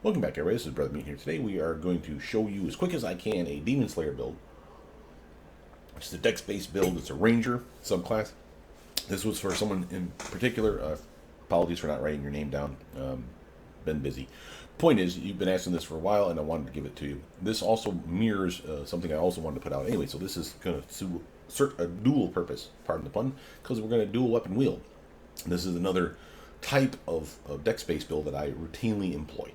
Welcome back, everybody. This is Brother Meat here. Today we are going to show you as quick as I can a Demonslayer build. It's a DEX-based build. It's a Ranger subclass. This was for someone in particular. Apologies for not writing your name down. Been busy. Point is, you've been asking this for a while, and I wanted to give it to you. This also mirrors something I also wanted to put out anyway. So this is going to serve a dual purpose, pardon the pun, because we're going to dual weapon wield. This is another type of DEX-based build that I routinely employ.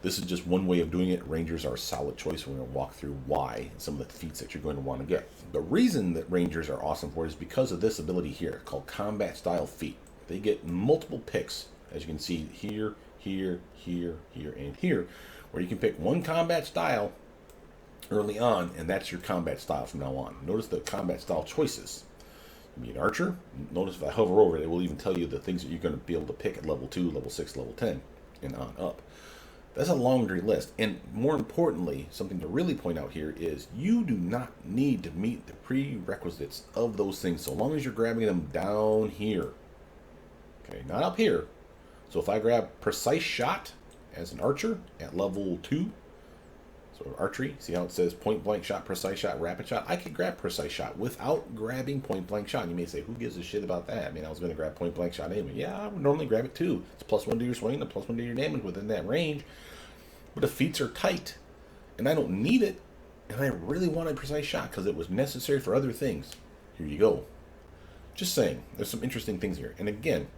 This is just one way of doing it. Rangers are a solid choice. We're going to walk through why and some of the feats that you're going to want to get. The reason that Rangers are awesome for it is because of this ability here called Combat Style Feat. They get multiple picks, as you can see here, here, here, here, and here, where you can pick one combat style early on, and that's your combat style from now on. Notice the combat style choices. You be an archer. Notice if I hover over it, it will even tell you the things that you're going to be able to pick at level 2, level 6, level 10, and on up. That's a laundry list. And more importantly, something to really point out here is you do not need to meet the prerequisites of those things so long as you're grabbing them down here. Okay, not up here. So if I grab Precise Shot as an archer at level 2, so archery, see how it says point blank shot, precise shot, rapid shot? I could grab precise shot without grabbing point blank shot. You may say, who gives a shit about that? I mean, I was going to grab point blank shot anyway. Yeah, I would normally grab it too. It's +1 to your swing and +1 to your damage within that range. But the feats are tight, and I don't need it, and I really wanted precise shot because it was necessary for other things. Here you go. Just saying, there's some interesting things here. And again,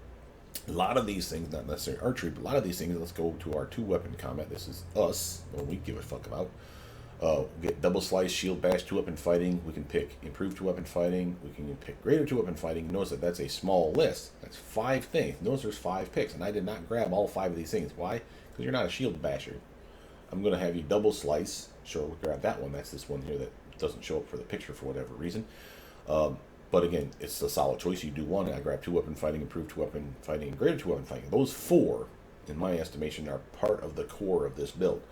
a lot of these things, not necessarily archery, but a lot of these things, let's go to our 2-weapon combat. This is us, what we give a fuck about. We get double slice, shield bash, 2-weapon fighting. We can pick improved 2-weapon fighting. We can pick greater 2-weapon fighting. Notice that that's a small list. That's 5 things. Notice there's 5 picks, and I did not grab all 5 of these things. Why? Because you're not a shield basher. I'm going to have you double slice. Sure, we'll grab that one. That's this one here that doesn't show up for the picture for whatever reason. But again, it's a solid choice. You do one. I grab 2-weapon fighting, improved 2-weapon fighting, and greater 2-weapon fighting. Those 4, in my estimation, are part of the core of this build.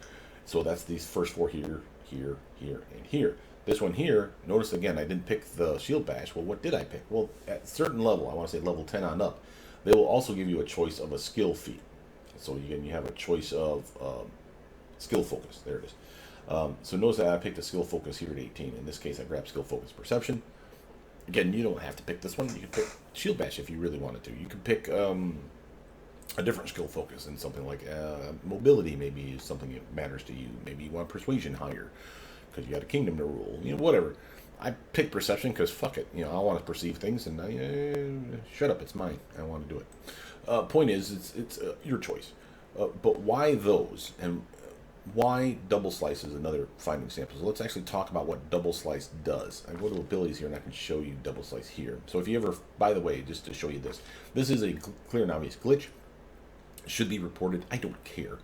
So that's these first 4 here, here, here, and here. This one here, notice again, I didn't pick the shield bash. Well, what did I pick? Well, at a certain level, I want to say level 10 on up, they will also give you a choice of a skill feat. So again, you have a choice of skill focus. There it is. So notice that I picked a skill focus here at 18. In this case, I grabbed skill focus perception. Again, you don't have to pick this one. You can pick shield bash if you really wanted to. You can pick a different skill focus and something like mobility maybe is something that matters to you. Maybe you want persuasion higher because you got a kingdom to rule. You know, whatever. I picked perception because fuck it. You know, I want to perceive things and shut up. It's mine. I want to do it. Point is, it's your choice. But why those? And why double slice is another fine example. So let's actually talk about what double slice does. I go to abilities here and I can show you double slice here. So if you ever, by the way, just to show you this is a clear and obvious glitch. It should be reported. I don't care.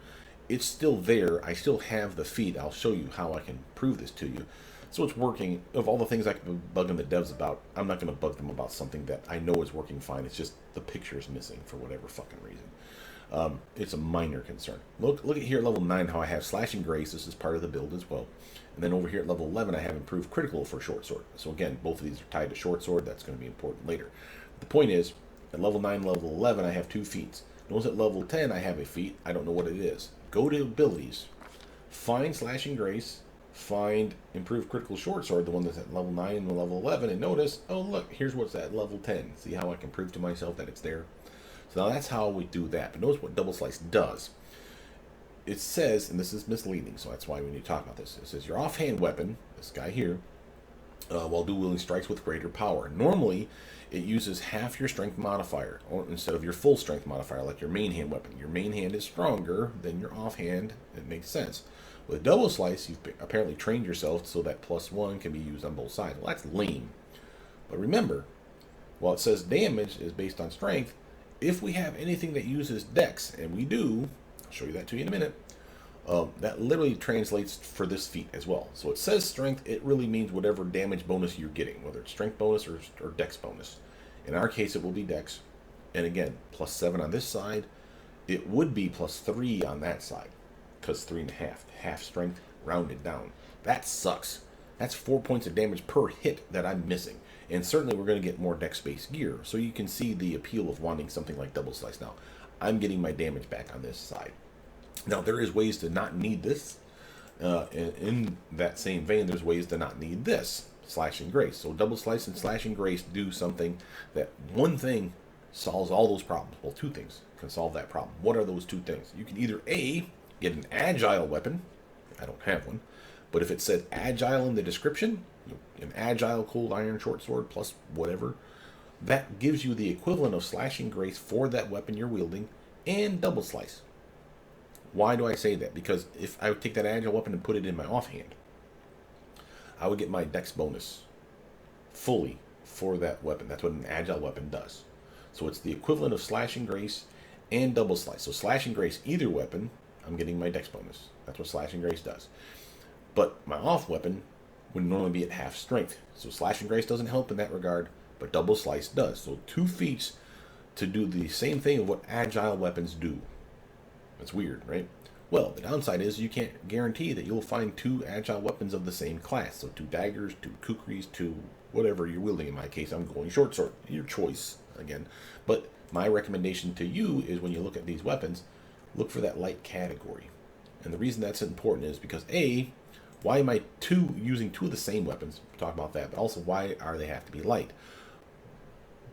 It's still there. I still have the feed. I'll show you how I can prove this to you. So it's working. Of all the things I could be bugging the devs about, I'm not going to bug them about something that I know is working fine. It's just the picture is missing for whatever fucking reason. It's a minor concern. Look at here at level 9 how I have slashing grace. This is part of the build as well. And then over here at level 11 I have improved critical for short sword. So again, both of these are tied to short sword. That's going to be important later. The point is, at level 9, level 11 I have 2 feats. Notice at level 10 I have a feat. I don't know what it is. Go to abilities, find slashing grace, find improved critical short sword, the one that's at level 9 and level 11, and notice, oh look, here's what's at level 10. See how I can prove to myself that it's there? So now that's how we do that. But notice what double slice does. It says, and this is misleading, so that's why we need to talk about this. It says your offhand weapon, this guy here, while dual wielding strikes with greater power. Normally, it uses half your strength modifier, or instead of your full strength modifier, like your main hand weapon. Your main hand is stronger than your offhand. It makes sense. With double slice, you've apparently trained yourself so that +1 can be used on both sides. Well, that's lame. But remember, while it says damage is based on strength, if we have anything that uses dex, and we do, I'll show you that to you in a minute, that literally translates for this feat as well. So it says strength, it really means whatever damage bonus you're getting, whether it's strength bonus or dex bonus. In our case, it will be dex. And again, +7 on this side. It would be +3 on that side, because 3.5, half strength, rounded down. That sucks. That's 4 points of damage per hit that I'm missing. And certainly we're going to get more dex-based gear. So you can see the appeal of wanting something like double slice now. I'm getting my damage back on this side. Now, there is ways to not need this. In that same vein, there's ways to not need this, slash and grace. So double slice and slash and grace do something that one thing solves all those problems. Well, two things can solve that problem. What are those two things? You can either A, get an agile weapon. I don't have one. But if it said agile in the description, an agile cold iron short sword plus whatever, that gives you the equivalent of slash and grace for that weapon you're wielding and double slice. Why do I say that? Because if I would take that agile weapon and put it in my offhand, I would get my dex bonus fully for that weapon. That's what an agile weapon does. So it's the equivalent of slash and grace and double slice. So slash and grace, either weapon, I'm getting my dex bonus. That's what slash and grace does. But my off weapon would normally be at half strength. So slash and grace doesn't help in that regard, but double slice does. So two feats to do the same thing of what agile weapons do. That's weird, right? Well, the downside is you can't guarantee that you'll find two agile weapons of the same class. So two daggers, two kukris, two whatever you're wielding. In my case, I'm going short sword. Your choice, again. But my recommendation to you is when you look at these weapons, look for that light category. And the reason that's important is because A, why am I using two of the same weapons? We'll talk about that. But also, why are they have to be light?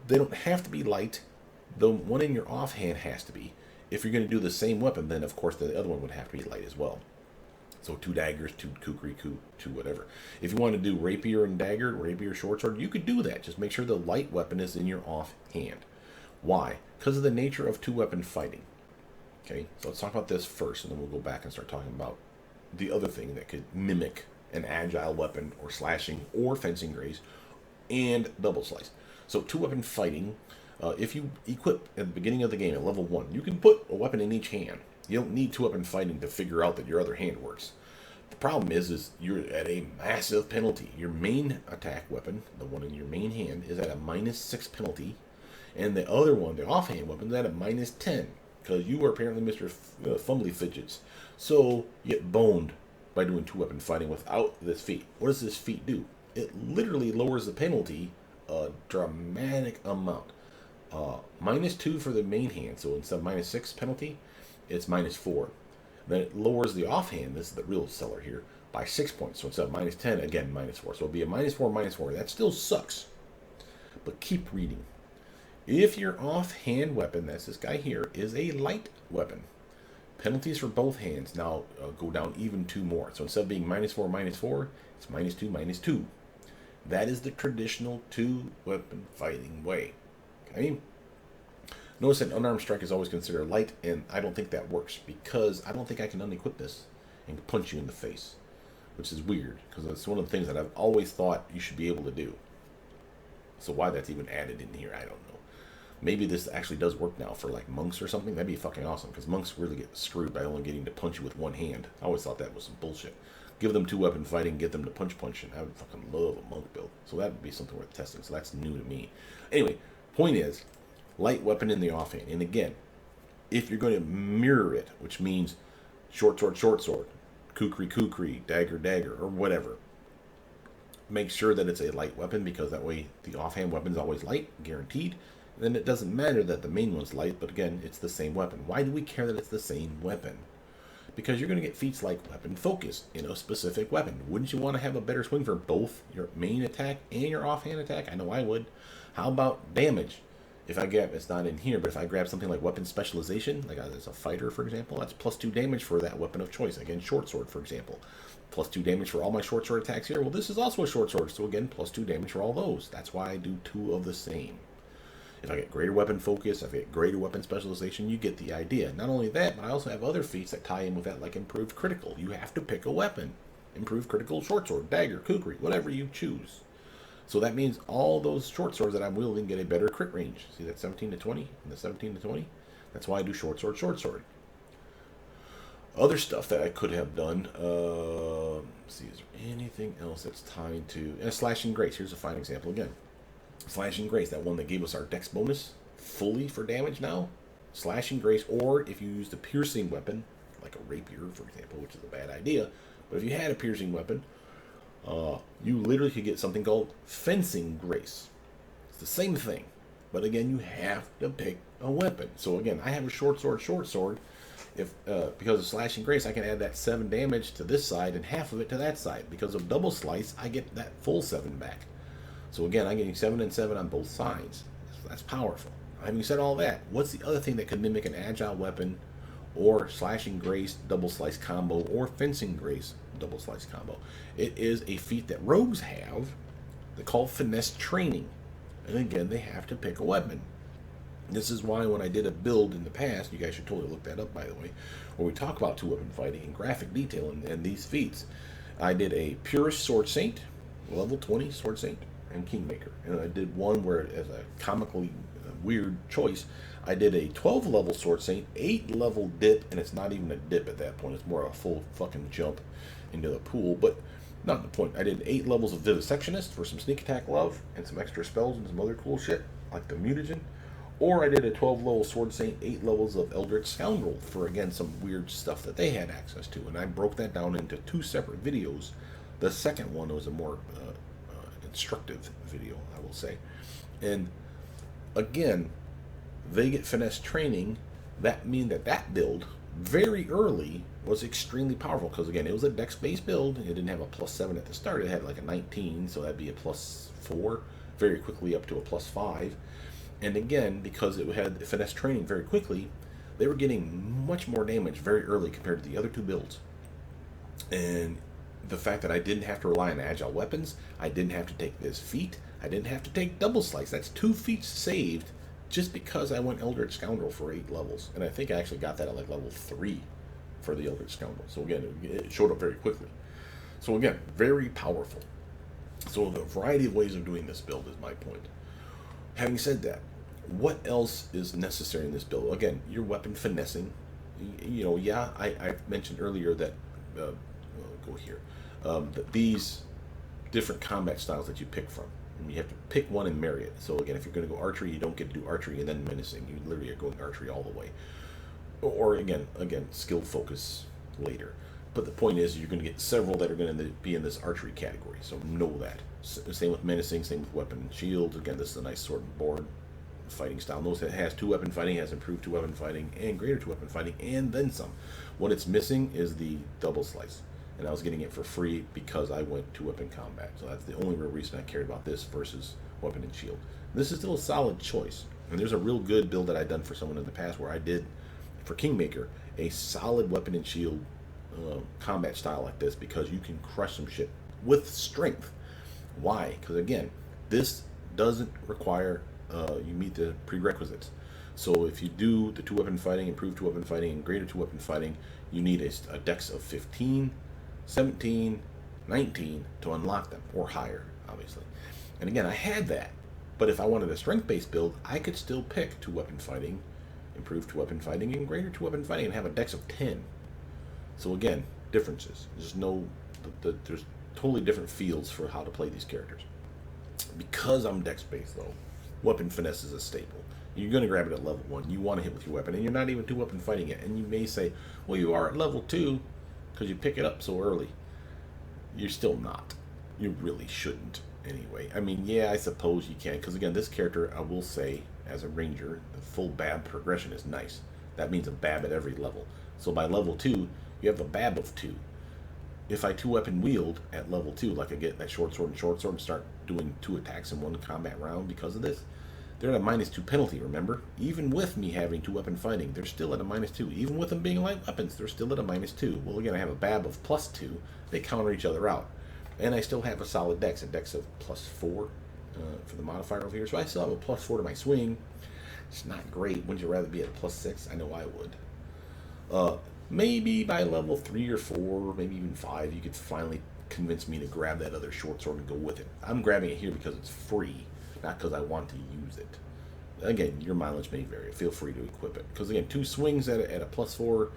They don't have to be light. The one in your offhand has to be. If you're going to do the same weapon, then of course the other one would have to be light as well. So two daggers, two kukri, two whatever. If you want to do rapier and dagger, rapier short sword, you could do that. Just make sure the light weapon is in your offhand. Why? Because of the nature of two-weapon fighting. Okay, so let's talk about this first, and then we'll go back and start talking about the other thing that could mimic an agile weapon or slashing or fencing grace and double slice. So two-weapon fighting. If you equip at the beginning of the game at level 1, you can put a weapon in each hand. You don't need two-weapon fighting to figure out that your other hand works. The problem is you're at a massive penalty. Your main attack weapon, the one in your main hand, is at a -6 penalty, and the other one, the offhand weapon, is at a -10, because you are apparently Mr. Fumbly Fidgets. So you get boned by doing two-weapon fighting without this feat. What does this feat do? It literally lowers the penalty a dramatic amount. -2 for the main hand, so instead of -6 penalty, it's -4. Then it lowers the offhand, this is the real seller here, by 6 points. So instead of -10, again, -4. So it'll be a -4, -4. That still sucks. But keep reading. If your offhand weapon, that's this guy here, is a light weapon, penalties for both hands now go down even 2 more. So instead of being -4, -4, it's -2, -2. That is the traditional two-weapon fighting way. Okay? Notice that unarmed strike is always considered light, and I don't think that works because I don't think I can unequip this and punch you in the face, which is weird because it's one of the things that I've always thought you should be able to do. So why that's even added in here, I don't know. Maybe this actually does work now for like monks or something. That'd be fucking awesome because monks really get screwed by only getting to punch you with one hand. I always thought that was some bullshit. Give them two-weapon fighting, get them to punch, and I would fucking love a monk build. So that would be something worth testing. So that's new to me. Anyway, point is, light weapon in the offhand. And again, if you're going to mirror it, which means short sword, kukri, dagger, or whatever, make sure that it's a light weapon because that way the offhand weapon is always light, guaranteed. And then it doesn't matter that the main one's light, but again, it's the same weapon. Why do we care that it's the same weapon? Because you're going to get feats like weapon focus in a specific weapon. Wouldn't you want to have a better swing for both your main attack and your offhand attack? I know I would. How about damage? If I grab, it's not in here, but if I grab something like weapon specialization, like as a fighter, for example, that's +2 damage for that weapon of choice. Again, short sword, for example. +2 damage for all my short sword attacks here. Well, this is also a short sword, so again, +2 damage for all those. That's why I do 2 of the same. If I get greater weapon focus, if I get greater weapon specialization, you get the idea. Not only that, but I also have other feats that tie in with that, like improved critical. You have to pick a weapon. Improved critical, short sword, dagger, kukri, whatever you choose. So that means all those short swords that I'm wielding get a better crit range. See that 17 to 20 and the 17 to 20? That's why I do short sword. Other stuff that I could have done, let's see, is there anything else that's tied to, slashing grace. Here's a fine example again. Slashing grace, that one that gave us our dex bonus fully for damage now. Slashing grace, or if you used a piercing weapon, like a rapier, for example, which is a bad idea, but if you had a piercing weapon, you literally could get something called fencing grace. It's the same thing. But again, you have to pick a weapon. So again, I have a short sword. If because of slashing grace, I can add that 7 damage to this side and half of it to that side. Because of double slice, I get that full 7 back. So again, I'm getting 7 and 7 on both sides. So that's powerful. Having said all that, what's the other thing that could mimic an agile weapon, or slashing grace double slice combo, or fencing grace double slice combo? It is a feat that rogues have. They call finesse training. And again, they have to pick a weapon. This is why when I did a build in the past, you guys should totally look that up, by the way, where we talk about 2-weapon fighting in graphic detail and these feats. I did a Purist Sword Saint, level 20 Sword Saint, and Kingmaker. And I did one where, as a comically weird choice, I did a 12 level Sword Saint, 8 level dip, and it's not even a dip at that point, it's more a full fucking jump into the pool, but not the point. I did 8 levels of Vivisectionist for some sneak attack love, and some extra spells and some other cool shit, like the Mutagen. Or I did a 12 level Sword Saint, 8 levels of Eldritch Scoundrel for, again, some weird stuff that they had access to. And I broke that down into 2 separate videos. The second one was a more instructive video, I will say. And again, they get finesse training. That means that build, very early, was extremely powerful. Because again, it was a dex-based build. It didn't have a +7 at the start. It had like a 19, so that'd be a +4. Very quickly up to a +5. And again, because it had finesse training very quickly, they were getting much more damage very early compared to the other 2 builds. And the fact that I didn't have to rely on agile weapons, I didn't have to take this feat, I didn't have to take double slice. That's 2 feats saved just because I went Eldritch Scoundrel for 8 levels. And I think I actually got that at like level 3 for the Eldritch Scoundrel. So again, it showed up very quickly. So again, very powerful. So the variety of ways of doing this build is my point. Having said that, what else is necessary in this build? Again, your weapon finessing. You know, yeah, I mentioned earlier that, go here, that these different combat styles that you pick from. And you have to pick one and marry it. So again, if you're going to go archery, you don't get to do archery and then menacing. You literally are going archery all the way. Or again, skill focus later. But the point is, you're going to get several that are going to be in this archery category. So know that. Same with menacing, same with weapon and shield. Again, this is a nice sword and board fighting style. Notice that it has 2-weapon fighting, has improved 2-weapon fighting, and greater 2-weapon fighting, and then some. What it's missing is the double slice. And I was getting it for free because I went 2-weapon combat. So that's the only real reason I cared about this versus weapon and shield. This is still a solid choice. And there's a real good build that I've done for someone in the past where I did, for Kingmaker, a solid weapon and shield combat style like this, because you can crush some shit with strength. Why? Because again, this doesn't require you meet the prerequisites. So if you do the 2-weapon fighting, improved 2-weapon fighting, and greater 2-weapon fighting, you need a dex of 15, 17, 19 to unlock them, or higher, obviously. And again, I had that. But if I wanted a strength-based build, I could still pick 2-weapon fighting, improved 2-weapon fighting, and greater 2-weapon fighting, and have a dex of 10. So again, differences. There's totally different fields for how to play these characters. Because I'm dex-based, though, weapon finesse is a staple. You're going to grab it at level 1. You want to hit with your weapon, and you're not even 2-weapon fighting yet. And you may say, well, you are at level 2 because you pick it up so early. You're still not. You really shouldn't, anyway. I mean, yeah, I suppose you can, because again, this character, I will say, as a ranger, the full BAB progression is nice. That means a BAB at every level. So by level 2, you have a BAB of 2. If I 2-weapon wield at level 2, like I get that short sword and start doing 2 attacks in one combat round because of this, they're at a -2 penalty, remember? Even with me having 2-weapon fighting, they're still at a -2. Even with them being light weapons, they're still at a -2. Well, again, I have a BAB of +2. They counter each other out. And I still have a solid dex, a dex of +4 for the modifier over here. So I still have a +4 to my swing. It's not great. Wouldn't you rather be at a +6? I know I would. Maybe by level 3 or 4, maybe even 5, you could finally convince me to grab that other short sword and go with it. I'm grabbing it here because it's free, not because I want to use it. Again, your mileage may vary. Feel free to equip it. Because again, 2 swings at a +4,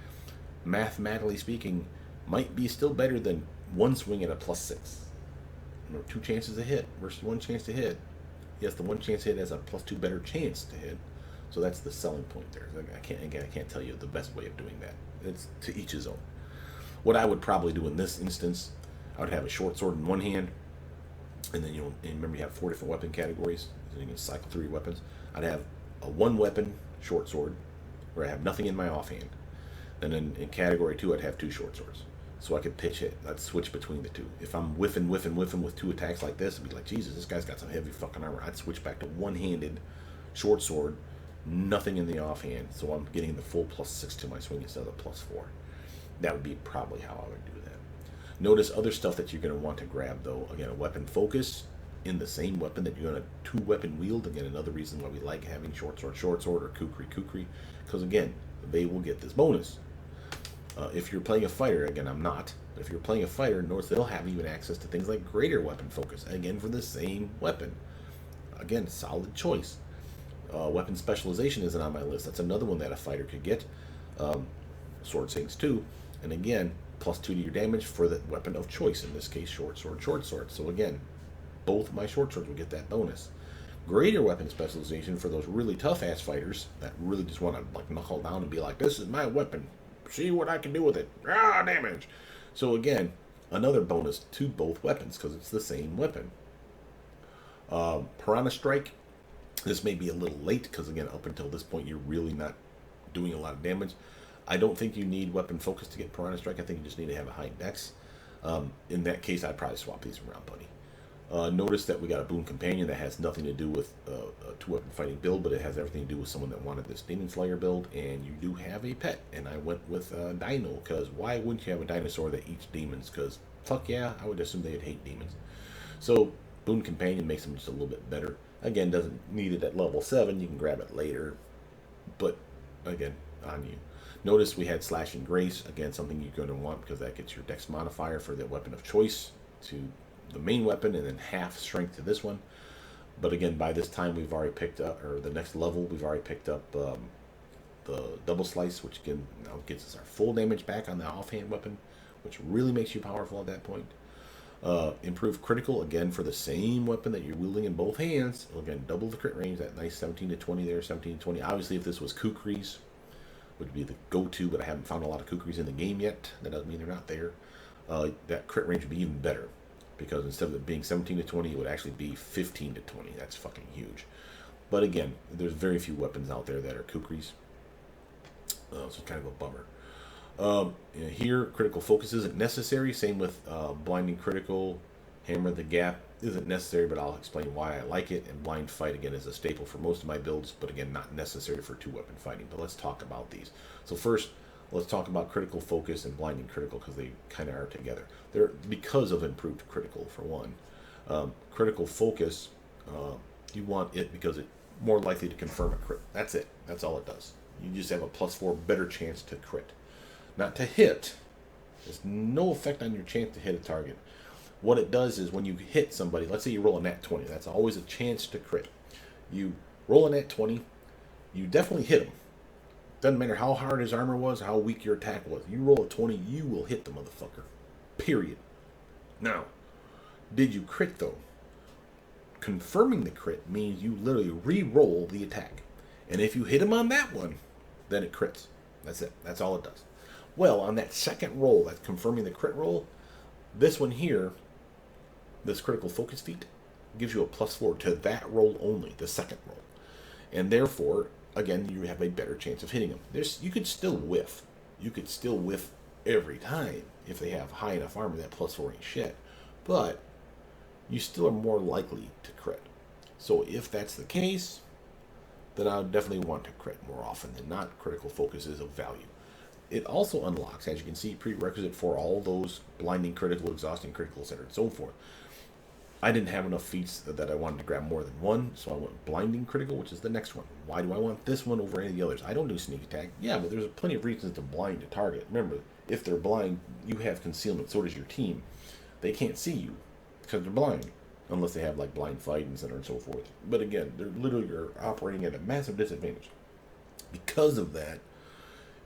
mathematically speaking, might be still better than 1 swing at a +6. You know, 2 chances to hit versus 1 chance to hit. Yes, the 1 chance to hit has a +2 better chance to hit. So that's the selling point there. I can't tell you the best way of doing that. It's to each his own. What I would probably do in this instance, I would have a short sword in one hand, and then, and remember you have 4 different weapon categories. and you can cycle through your weapons. I'd have a one weapon short sword, where I have nothing in my offhand. And then in category 2, I'd have 2 short swords. So I could pitch it. I'd switch between the two. If I'm whiffing with 2 attacks like this, I'd be like, Jesus, this guy's got some heavy fucking armor. I'd switch back to one-handed short sword, nothing in the offhand. So I'm getting the full +6 to my swing instead of the +4. That would be probably how I would do that. Notice other stuff that you're going to want to grab, though. Again, a weapon focus in the same weapon that you're going to 2-weapon wield. Again, another reason why we like having short sword, or kukri, because again, they will get this bonus. If you're playing a fighter, again, I'm not, but if you're playing a fighter, notice they'll have even access to things like greater weapon focus, again, for the same weapon. Again, solid choice. Weapon specialization isn't on my list. That's another one that a fighter could get. Sword sinks too, and again, +2 to your damage for the weapon of choice, in this case, short sword. So again, both my short swords will get that bonus. Greater weapon specialization for those really tough-ass fighters that really just want to like knuckle down and be like, this is my weapon. See what I can do with it. Damage. So again, another bonus to both weapons because it's the same weapon. Piranha Strike. This may be a little late because again, up until this point, you're really not doing a lot of damage. I don't think you need weapon focus to get Piranha Strike. I think you just need to have a high dex. In that case, I'd probably swap these around, buddy. Notice that we got a boon companion that has nothing to do with a 2-weapon fighting build, but it has everything to do with someone that wanted this Demonslayer build, and you do have a pet, and I went with Dino, because why wouldn't you have a dinosaur that eats demons? Because fuck yeah, I would assume they'd hate demons. So boon companion makes them just a little bit better. Again, doesn't need it at level 7, you can grab it later, but again, on you. Notice we had Slashing Grace, again, something you're going to want because that gets your dex modifier for the weapon of choice to the main weapon, and then half strength to this one. But again, by this time we've already picked up, or the next level, we've already picked up the double slice, which again now gets us our full damage back on the offhand weapon, which really makes you powerful at that point. Improved critical, again, for the same weapon that you're wielding in both hands. Again, double the crit range, that nice 17 to 20 there, 17 to 20. Obviously, if this was kukris, would be the go-to, but I haven't found a lot of kukris in the game yet. That doesn't mean they're not there. That crit range would be even better, because instead of it being 17 to 20, it would actually be 15 to 20. That's fucking huge. But again, there's very few weapons out there that are kukris, so it's kind of a bummer. Here, critical focus isn't necessary. Same with blinding critical, hammer the gap isn't necessary, but I'll explain why I like it. And blind fight, again, is a staple for most of my builds, but again, not necessary for 2-weapon fighting. But let's talk about these. So first, let's talk about critical focus and blinding critical, because they kind of are together. They're because of improved critical, for one. Critical focus, you want it because it's more likely to confirm a crit. That's it. That's all it does. You just have a +4 better chance to crit. Not to hit. There's no effect on your chance to hit a target. What it does is when you hit somebody, let's say you roll a nat 20, that's always a chance to crit. You roll a nat 20, you definitely hit him. Doesn't matter how hard his armor was, how weak your attack was. You roll a 20, you will hit the motherfucker. Period. Now, did you crit though? Confirming the crit means you literally re-roll the attack. And if you hit him on that one, then it crits. That's it. That's all it does. Well, on that second roll, that's confirming the crit roll, this one here, this critical focus feat, gives you a +4 to that roll only, the second roll. And therefore, again, you have a better chance of hitting them. You could still whiff. You could still whiff every time if they have high enough armor. That +4 ain't shit. But you still are more likely to crit. So if that's the case, then I would definitely want to crit more often than not. Critical focus is of value. It also unlocks, as you can see, prerequisite for all those blinding critical, exhausting critical, etc. and so forth. I didn't have enough feats that I wanted to grab more than one, so I went blinding critical, which is the next one. Why do I want this one over any of the others? I don't do sneak attack. Yeah, but there's plenty of reasons to blind a target. Remember, if they're blind, you have concealment. So does your team. They can't see you because they're blind, unless they have like blind fight, etc. and so forth. But again, they're literally operating at a massive disadvantage. Because of that,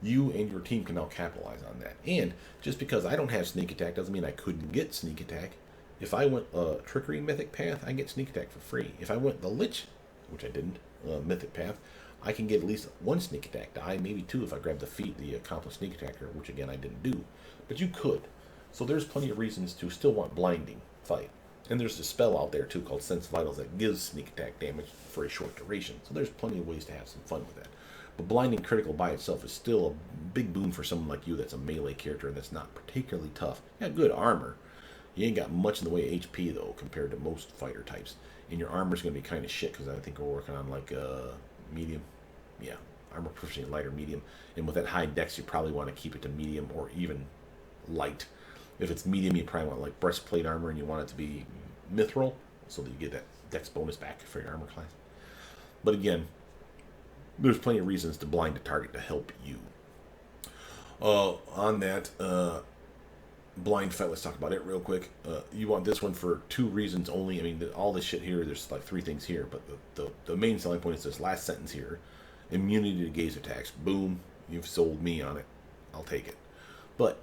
you and your team can now capitalize on that. And just because I don't have sneak attack doesn't mean I couldn't get sneak attack. If I went trickery mythic path, I get sneak attack for free. If I went the lich, which I didn't, mythic path, I can get at least 1 sneak attack die, maybe 2 if I grab the feat, the accomplished sneak attacker, which again I didn't do. But you could. So there's plenty of reasons to still want blinding fight. And there's a spell out there too called Sense Vitals that gives sneak attack damage for a short duration. So there's plenty of ways to have some fun with that. But blinding critical by itself is still a big boon for someone like you that's a melee character and that's not particularly tough. You got good armor. You ain't got much in the way of HP though compared to most fighter types. And your armor's going to be kind of shit because I think we're working on like medium. Yeah, armor proficiency lighter medium. And with that high dex, you probably want to keep it to medium or even light. If it's medium, you probably want like breastplate armor and you want it to be mithril so that you get that dex bonus back for your armor class. But again, there's plenty of reasons to blind a target to help you. On that blind fight, let's talk about it real quick. You want this one for 2 reasons only. I mean, all this shit here, there's like 3 things here, but the main selling point is this last sentence here. Immunity to gaze attacks. Boom, you've sold me on it. I'll take it. But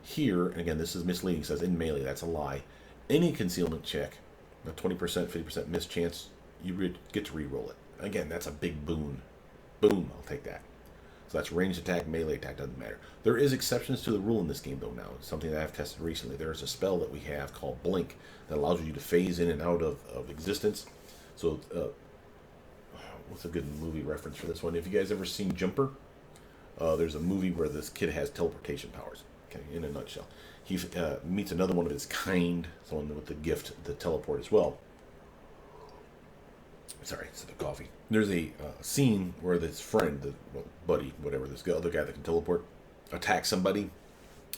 here, and again, this is misleading. It says in melee, that's a lie. Any concealment check, a 20%, 50% miss chance, you get to re-roll it. Again, that's a big boon. Boom, I'll take that. So that's ranged attack, melee attack, doesn't matter. There is exceptions to the rule in this game, though, now. It's something that I've tested recently. There is a spell that we have called Blink that allows you to phase in and out of existence. So, what's a good movie reference for this one? If you guys ever seen Jumper, there's a movie where this kid has teleportation powers. Okay, in a nutshell. He meets another one of his kind, someone with the gift to teleport as well. Sorry, it's the coffee. There's a scene where this friend, the buddy, whatever, this other guy that can teleport, attacks somebody,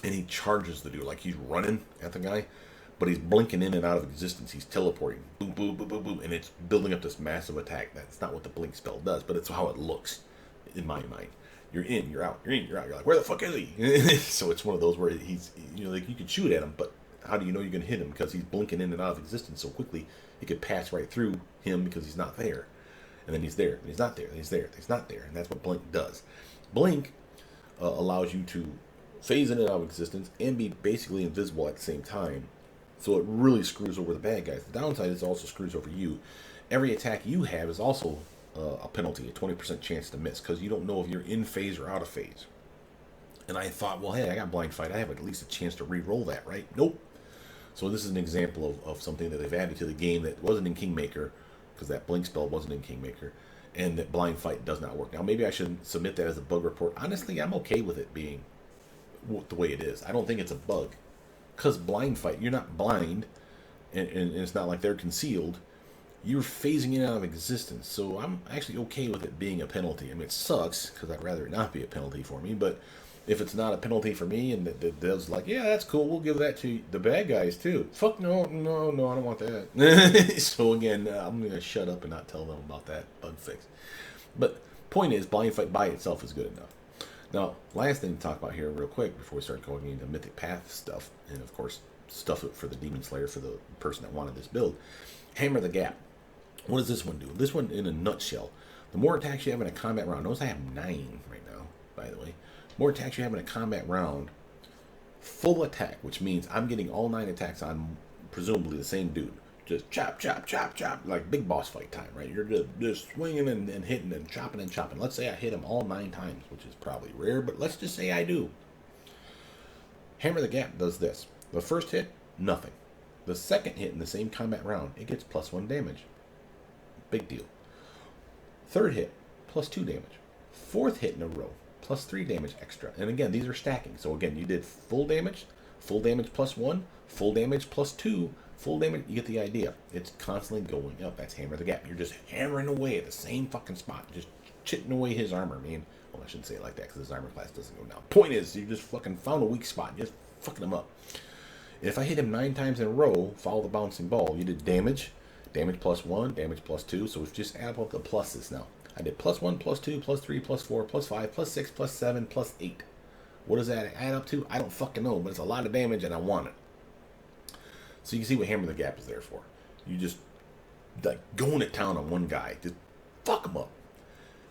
and he charges the dude like he's running at the guy, but he's blinking in and out of existence. He's teleporting, boom, boom, boom, boom, boom, and it's building up this massive attack. That's not what the blink spell does, but it's how it looks in my mind. You're in, you're out, you're in, you're out. You're like, where the fuck is he? So it's one of those where he's, like you can shoot at him, but how do you know you're going to hit him? Because he's blinking in and out of existence so quickly, it could pass right through him because he's not there. And then he's there, and he's not there, and he's there, and he's not there. And that's what Blink does. Blink allows you to phase in and out of existence and be basically invisible at the same time. So it really screws over the bad guys. The downside is it also screws over you. Every attack you have is also a penalty, a 20% chance to miss, because you don't know if you're in phase or out of phase. And I thought, well, hey, I got blind fight. I have at least a chance to re-roll that, right? Nope. So this is an example of something that they've added to the game that wasn't in Kingmaker, because that blink spell wasn't in Kingmaker, and that blind fight does not work. Now, maybe I should submit that as a bug report. Honestly, I'm okay with it being the way it is. I don't think it's a bug, because blind fight, you're not blind, and it's not like they're concealed. You're phasing in and out of existence, so I'm actually okay with it being a penalty. I mean, it sucks, because I'd rather it not be a penalty for me, but if it's not a penalty for me, and they're like, yeah, that's cool, we'll give that to the bad guys, too. Fuck no, I don't want that. So again, I'm going to shut up and not tell them about that bug fix. But point is, blind fight by itself is good enough. Now, last thing to talk about here real quick, before we start going into Mythic Path stuff, and of course, stuff it for the Demonslayer for the person that wanted this build. Hammer the Gap. What does this one do? This one, in a nutshell, the more attacks you have in a combat round, notice I have 9 right now, by the way. More attacks you have in a combat round, full attack, which means I'm getting all 9 attacks on presumably the same dude. Just chop, chop, chop, chop, like big boss fight time, right? You're just swinging and hitting and chopping. Let's say I hit him all 9 times, which is probably rare, but let's just say I do. Hammer the Gap does this. The first hit, nothing. The second hit in the same combat round, it gets +1 damage. Big deal. Third hit, +2 damage. Fourth hit in a row, +3 damage extra. And again, these are stacking. So again, you did full damage +1, full damage +2, full damage. You get the idea. It's constantly going up. That's Hammer the Gap. You're just hammering away at the same fucking spot. Just chitting away his armor, man. Well, I shouldn't say it like that because his armor class doesn't go down. Point is, you just fucking found a weak spot. Just fucking him up. If I hit him 9 times in a row, follow the bouncing ball, you did damage +1, damage +2. So we've just add up the pluses now. I did +1, +2, +3, +4, +5, +6, +7, +8. What does that add up to? I don't fucking know, but it's a lot of damage and I want it. So you can see what Hammer the Gap is there for. You just like going to town on one guy, just fuck him up.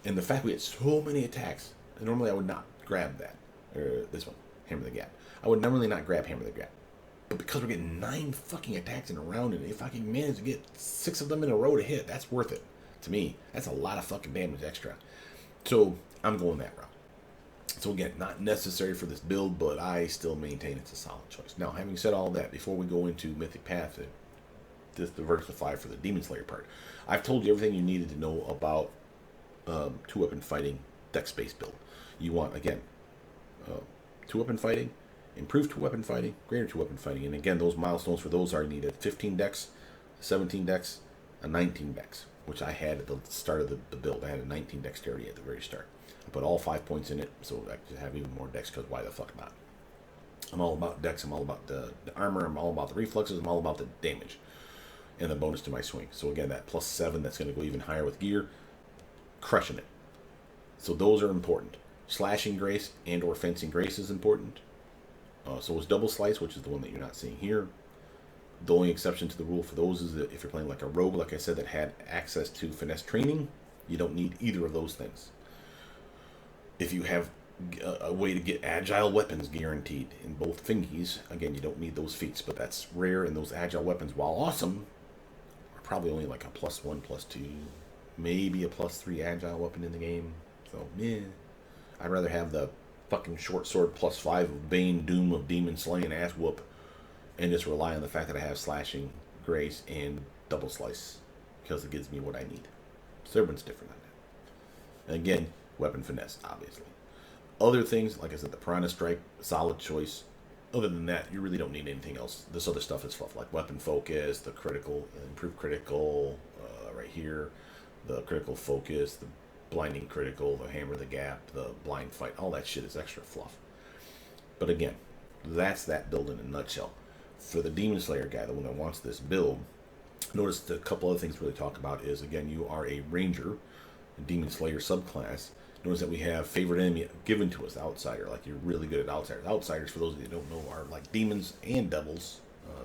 And the fact we had so many attacks, and normally I would not grab that, or this one, Hammer the Gap. I would normally not grab Hammer the Gap. But because we're getting 9 fucking attacks in a round, and if I can manage to get 6 of them in a row to hit, that's worth it. To me, that's a lot of fucking damage extra. So I'm going that route. So again, not necessary for this build, but I still maintain it's a solid choice. Now, having said all that, before we go into Mythic Path, diversify for the Demonslayer part. I've told you everything you needed to know about two-weapon fighting dex-based build. You want, again, two-weapon fighting, improved two-weapon fighting, greater two-weapon fighting. And again, those milestones for those are needed 15 dex, 17 dex, a 19 dex, which I had at the start of the build. I had a 19 dexterity at the very start. I put all 5 points in it, so I could have even more dex, because why the fuck not? I'm all about dex, I'm all about the armor, I'm all about the reflexes, I'm all about the damage, and the bonus to my swing. So again, that +7, that's going to go even higher with gear, crushing it. So those are important. Slashing grace and or fencing grace is important. So is double slice, which is the one that you're not seeing here. The only exception to the rule for those is that if you're playing like a rogue, like I said, that had access to finesse training, you don't need either of those things. If you have a way to get agile weapons guaranteed in both thingies, again, you don't need those feats, but that's rare, and those agile weapons, while awesome, are probably only like a +1, +2, maybe a +3 agile weapon in the game. So, yeah. I'd rather have the fucking short sword +5 of Bane, Doom of Demon Slaying ass whoop, and just rely on the fact that I have slashing, grace, and double slice, because it gives me what I need. So everyone's different on that. And again, weapon finesse, obviously. Other things, like I said, the Piranha Strike, solid choice. Other than that, you really don't need anything else. This other stuff is fluff, like weapon focus, the critical, improved critical, right here, the critical focus, the blinding critical, the hammer the gap, the blind fight, all that shit is extra fluff. But again, that's that build in a nutshell. For the Demonslayer guy, the one that wants this build, notice the couple other things we really talk about is, again, you are a ranger, a Demonslayer subclass. Notice that we have favorite enemy given to us, outsider. Like, you're really good at outsiders. Outsiders, for those of you that don't know, are like demons and devils.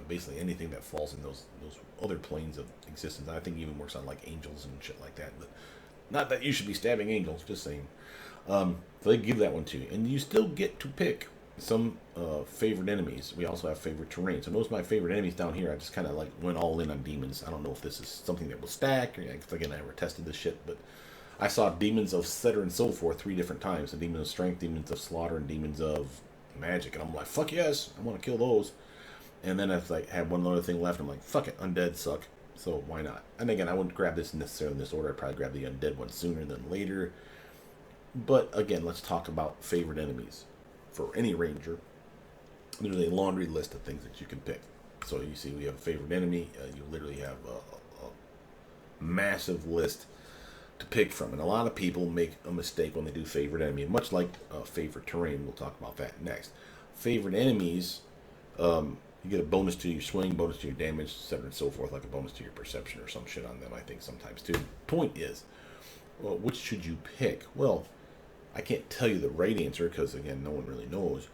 Basically anything that falls in those other planes of existence. I think even works on like angels and shit like that. But not that you should be stabbing angels, just saying. So they give that one to you. And you still get to pick some favorite enemies. We also have favorite terrain. So notice my favorite enemies down here. I just kind of like went all in on demons. I don't know if this is something that will stack. Or, again, I never tested this shit, but I saw demons of etc. and so forth 3 different times. The demons of strength, demons of slaughter, and demons of magic. And I'm like, fuck yes, I want to kill those. And then I like had one other thing left. I'm like, fuck it, undead suck. So why not? And again, I wouldn't grab this necessarily in this order. I'd probably grab the undead one sooner than later. But again, let's talk about favorite enemies. For any ranger, there's a laundry list of things that you can pick. So you see we have a favorite enemy. You literally have a massive list to pick from. And a lot of people make a mistake when they do favorite enemy. Much like favorite terrain, we'll talk about that next. Favorite enemies, you get a bonus to your swing, bonus to your damage, etc. and so forth, like a bonus to your perception or some shit on them, I think, sometimes too. Point is, well, which should you pick? Well, I can't tell you the right answer because, again, no one really knows.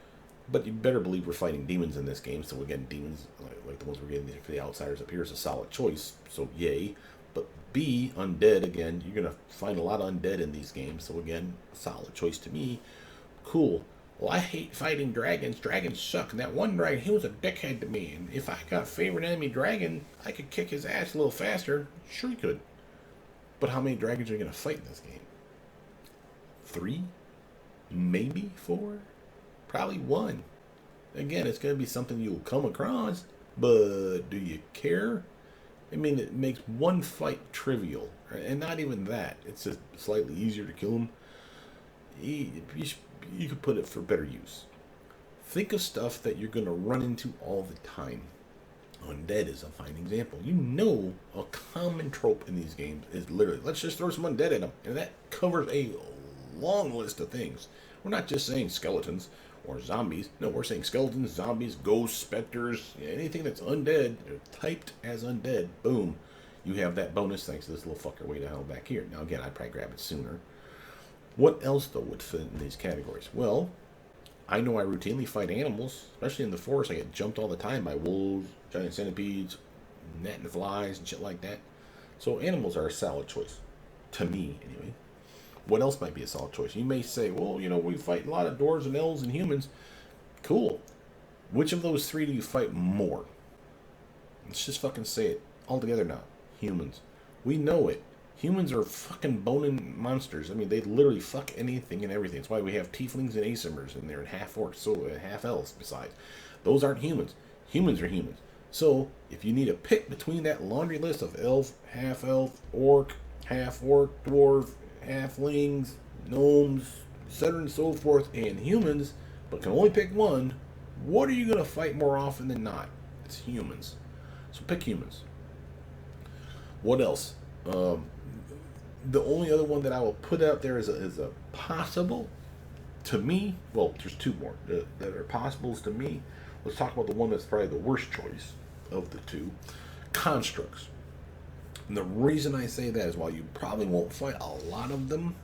But you better believe we're fighting demons in this game. So, again, demons, like the ones we're getting for the outsiders up here, is a solid choice. So, yay. But B, undead, again, you're going to find a lot of undead in these games. So, again, solid choice to me. Cool. Well, I hate fighting dragons. Dragons suck. And that one dragon, he was a dickhead to me. And if I got favorite enemy dragon, I could kick his ass a little faster. Sure you could. But how many dragons are you going to fight in this game? 3? Maybe 4? Probably 1. Again, it's going to be something you'll come across. But do you care? I mean, it makes one fight trivial. Right? And not even that. It's just slightly easier to kill him. You could put it for better use. Think of stuff that you're going to run into all the time. Undead is a fine example. You know, a common trope in these games is literally, let's just throw some undead at them. And that covers a long list of things. We're not just saying skeletons or zombies. No, we're saying skeletons, zombies, ghosts, specters, anything that's undead, typed as undead, boom. You have that bonus thanks to this little fucker way the hell back here. Now, again, I'd probably grab it sooner. What else, though, would fit in these categories? Well, I know I routinely fight animals, especially in the forest. I get jumped all the time by wolves, giant centipedes, gnat and flies, and shit like that. So animals are a solid choice. To me, anyway. What else might be a solid choice? You may say, well, you know, we fight a lot of dwarves and elves and humans. Cool. Which of those 3 do you fight more? Let's just fucking say it all together now. Humans. We know it. Humans are fucking boning monsters. I mean, they literally fuck anything and everything. That's why we have tieflings and asymers, and they're half orcs, so half elves besides. Those aren't humans. Humans are humans. So if you need to pick between that laundry list of elf, orc, half-orc, dwarf, halflings, gnomes, etc. and so forth, and humans, but can only pick one, what are you going to fight more often than not? It's humans. So pick humans. What else? The only other one that I will put out there is a possible, to me, well, there's two more that are possibles to me. Let's talk about the one that's probably the worst choice of the two, constructs. And the reason I say that is while you probably won't fight a lot of them,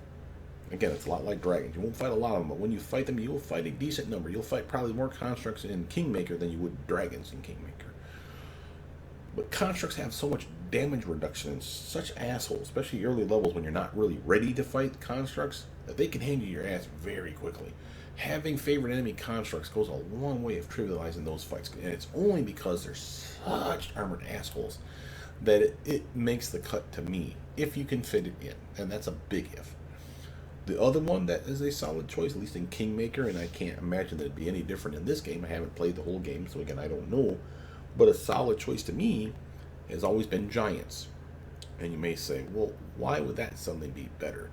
again, it's a lot like dragons. You won't fight a lot of them, but when you fight them, you will fight a decent number. You'll fight probably more constructs in Kingmaker than you would dragons in Kingmaker. But constructs have so much damage reduction and such assholes, especially early levels when you're not really ready to fight constructs, that they can hand you your ass very quickly. Having favorite enemy constructs goes a long way of trivializing those fights, and it's only because they're such armored assholes that it makes the cut to me, if you can fit it in, and that's a big if. The other one that is a solid choice, at least in Kingmaker, and I can't imagine that it'd be any different in this game. I haven't played the whole game, so again, I don't know. But a solid choice to me has always been giants. And you may say, well, why would that suddenly be better?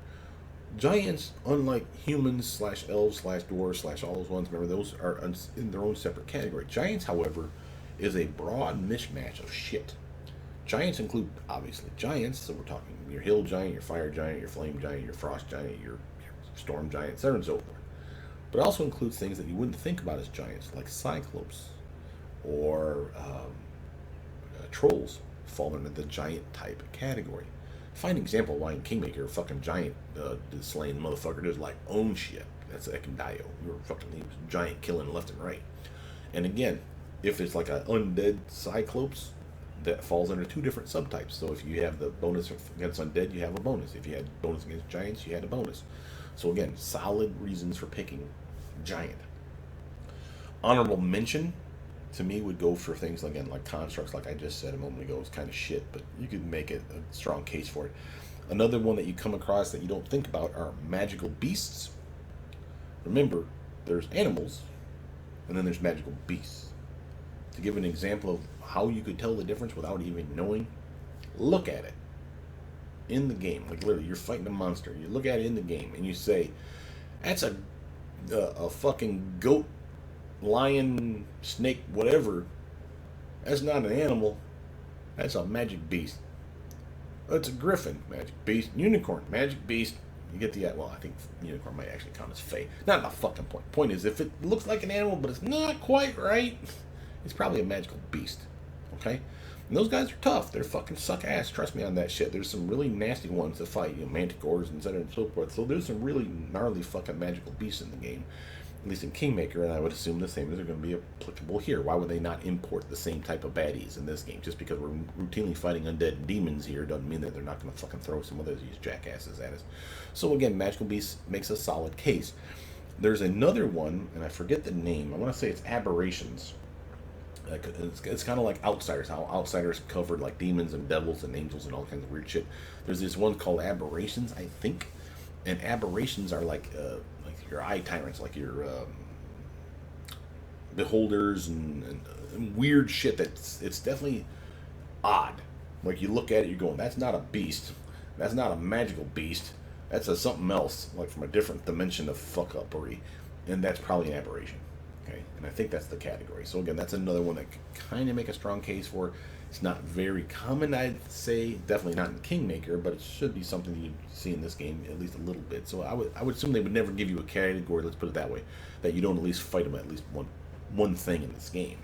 Giants, unlike humans slash elves slash dwarves slash all those ones, remember, those are in their own separate category. Giants, however, is a broad mishmash of shit. Giants include, obviously, giants, so we're talking your hill giant, your fire giant, your flame giant, your frost giant, your storm giant, etc. and so forth. But it also includes things that you wouldn't think about as giants, like cyclopes or trolls fall under the giant type category. Fine example why in Kingmaker, a fucking giant slaying motherfucker does like own shit. That's Ekendio. You're fucking giant killing left and right. And again, if it's like an undead cyclops, that falls under two different subtypes. So if you have the bonus against undead, you have a bonus. If you had bonus against giants, you had a bonus. So again, solid reasons for picking giant. Honorable mention to me would go for things again like constructs, like I just said a moment ago, is kind of shit, but you could make it a strong case for it. Another one that you come across that you don't think about are magical beasts. Remember, there's animals, and then there's magical beasts. To give an example of how you could tell the difference without even knowing, look at it in the game. Like literally, you're fighting a monster. You look at it in the game, and you say, "That's a fucking goat, lion, snake, whatever. That's not an animal. That's a magic beast. It's a griffin, magic beast. Unicorn, magic beast." You get the, well, I think unicorn might actually count as fey. Not the fucking point. Point is, if it looks like an animal, but it's not quite right, it's probably a magical beast. Okay? And those guys are tough. They're fucking suck ass. Trust me on that shit. There's some really nasty ones to fight, manticores and etc. and so forth. So there's some really gnarly fucking magical beasts in the game. At least in Kingmaker, and I would assume the same is going to be applicable here. Why would they not import the same type of baddies in this game? Just because we're routinely fighting undead demons here doesn't mean that they're not going to fucking throw some of these jackasses at us. So again, magical beasts makes a solid case. There's another one, and I forget the name. I want to say it's aberrations. It's kind of like outsiders, how outsiders covered like demons and devils and angels and all kinds of weird shit. There's this one called aberrations, I think, and aberrations are like your eye tyrants, like your beholders and weird shit. It's definitely odd. Like you look at it, you're going, that's not a beast, that's not a magical beast, that's a something else, like from a different dimension of fuck uppery, and that's probably an aberration. Okay, and I think that's the category. So again, that's another one that kind of make a strong case for. It's not very common, I'd say. Definitely not in Kingmaker, but it should be something you see in this game at least a little bit. So I would assume they would never give you a category. Let's put it that way, that you don't at least fight them at least one thing in this game.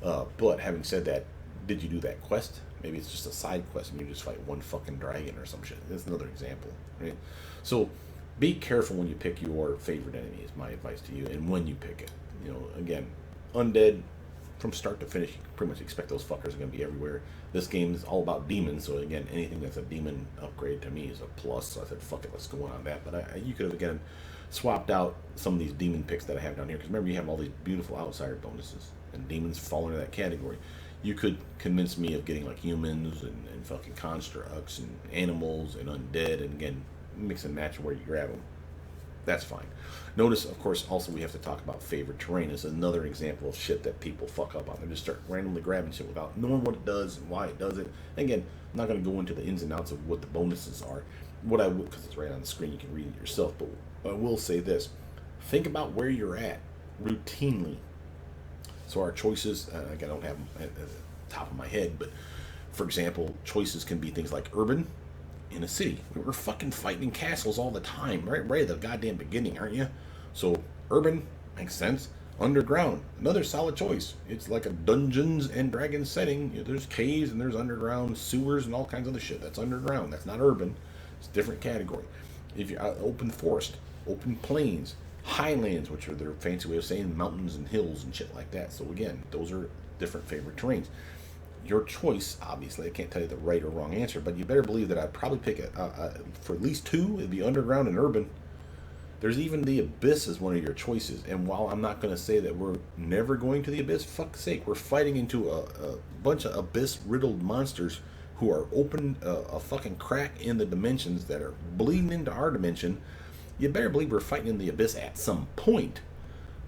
But having said that, did you do that quest? Maybe it's just a side quest and you just fight one fucking dragon or some shit. That's another example, right? So be careful when you pick your favorite enemy, is my advice to you, and when you pick it. Again, undead, from start to finish, you can pretty much expect those fuckers are going to be everywhere. This game is all about demons, so again, anything that's a demon upgrade to me is a plus. So I said, fuck it, let's go on that. But you could have, again, swapped out some of these demon picks that I have down here, because remember, you have all these beautiful outsider bonuses, and demons fall into that category. You could convince me of getting like humans and fucking constructs and animals and undead, and again, mix and match where you grab them. That's fine. Notice, of course, also we have to talk about favorite terrain as another example of shit that people fuck up on. They just start randomly grabbing shit without knowing what it does and why it does it. And again, I'm not going to go into the ins and outs of what the bonuses are. What I will, because it's right on the screen, you can read it yourself. But I will say this: think about where you're at routinely. So our choices, I don't have them at the top of my head, but for example, choices can be things like urban in a city. We're fucking fighting in castles all the time, right at the goddamn beginning, aren't you? So urban makes sense. Underground, another solid choice. It's like a Dungeons and Dragons setting. You know, there's caves and there's underground sewers and all kinds of other shit. That's underground. That's not urban. It's a different category. If you're open forest, open plains, highlands, which are their fancy way of saying mountains and hills and shit like that. So again, those are different favorite terrains. Your choice, obviously, I can't tell you the right or wrong answer, but you better believe that I'd probably pick for at least two. It'd be underground and urban. There's even the abyss as one of your choices, and while I'm not going to say that we're never going to the abyss, fuck's sake, we're fighting into a bunch of abyss-riddled monsters who are open a fucking crack in the dimensions that are bleeding into our dimension. You better believe we're fighting in the abyss at some point.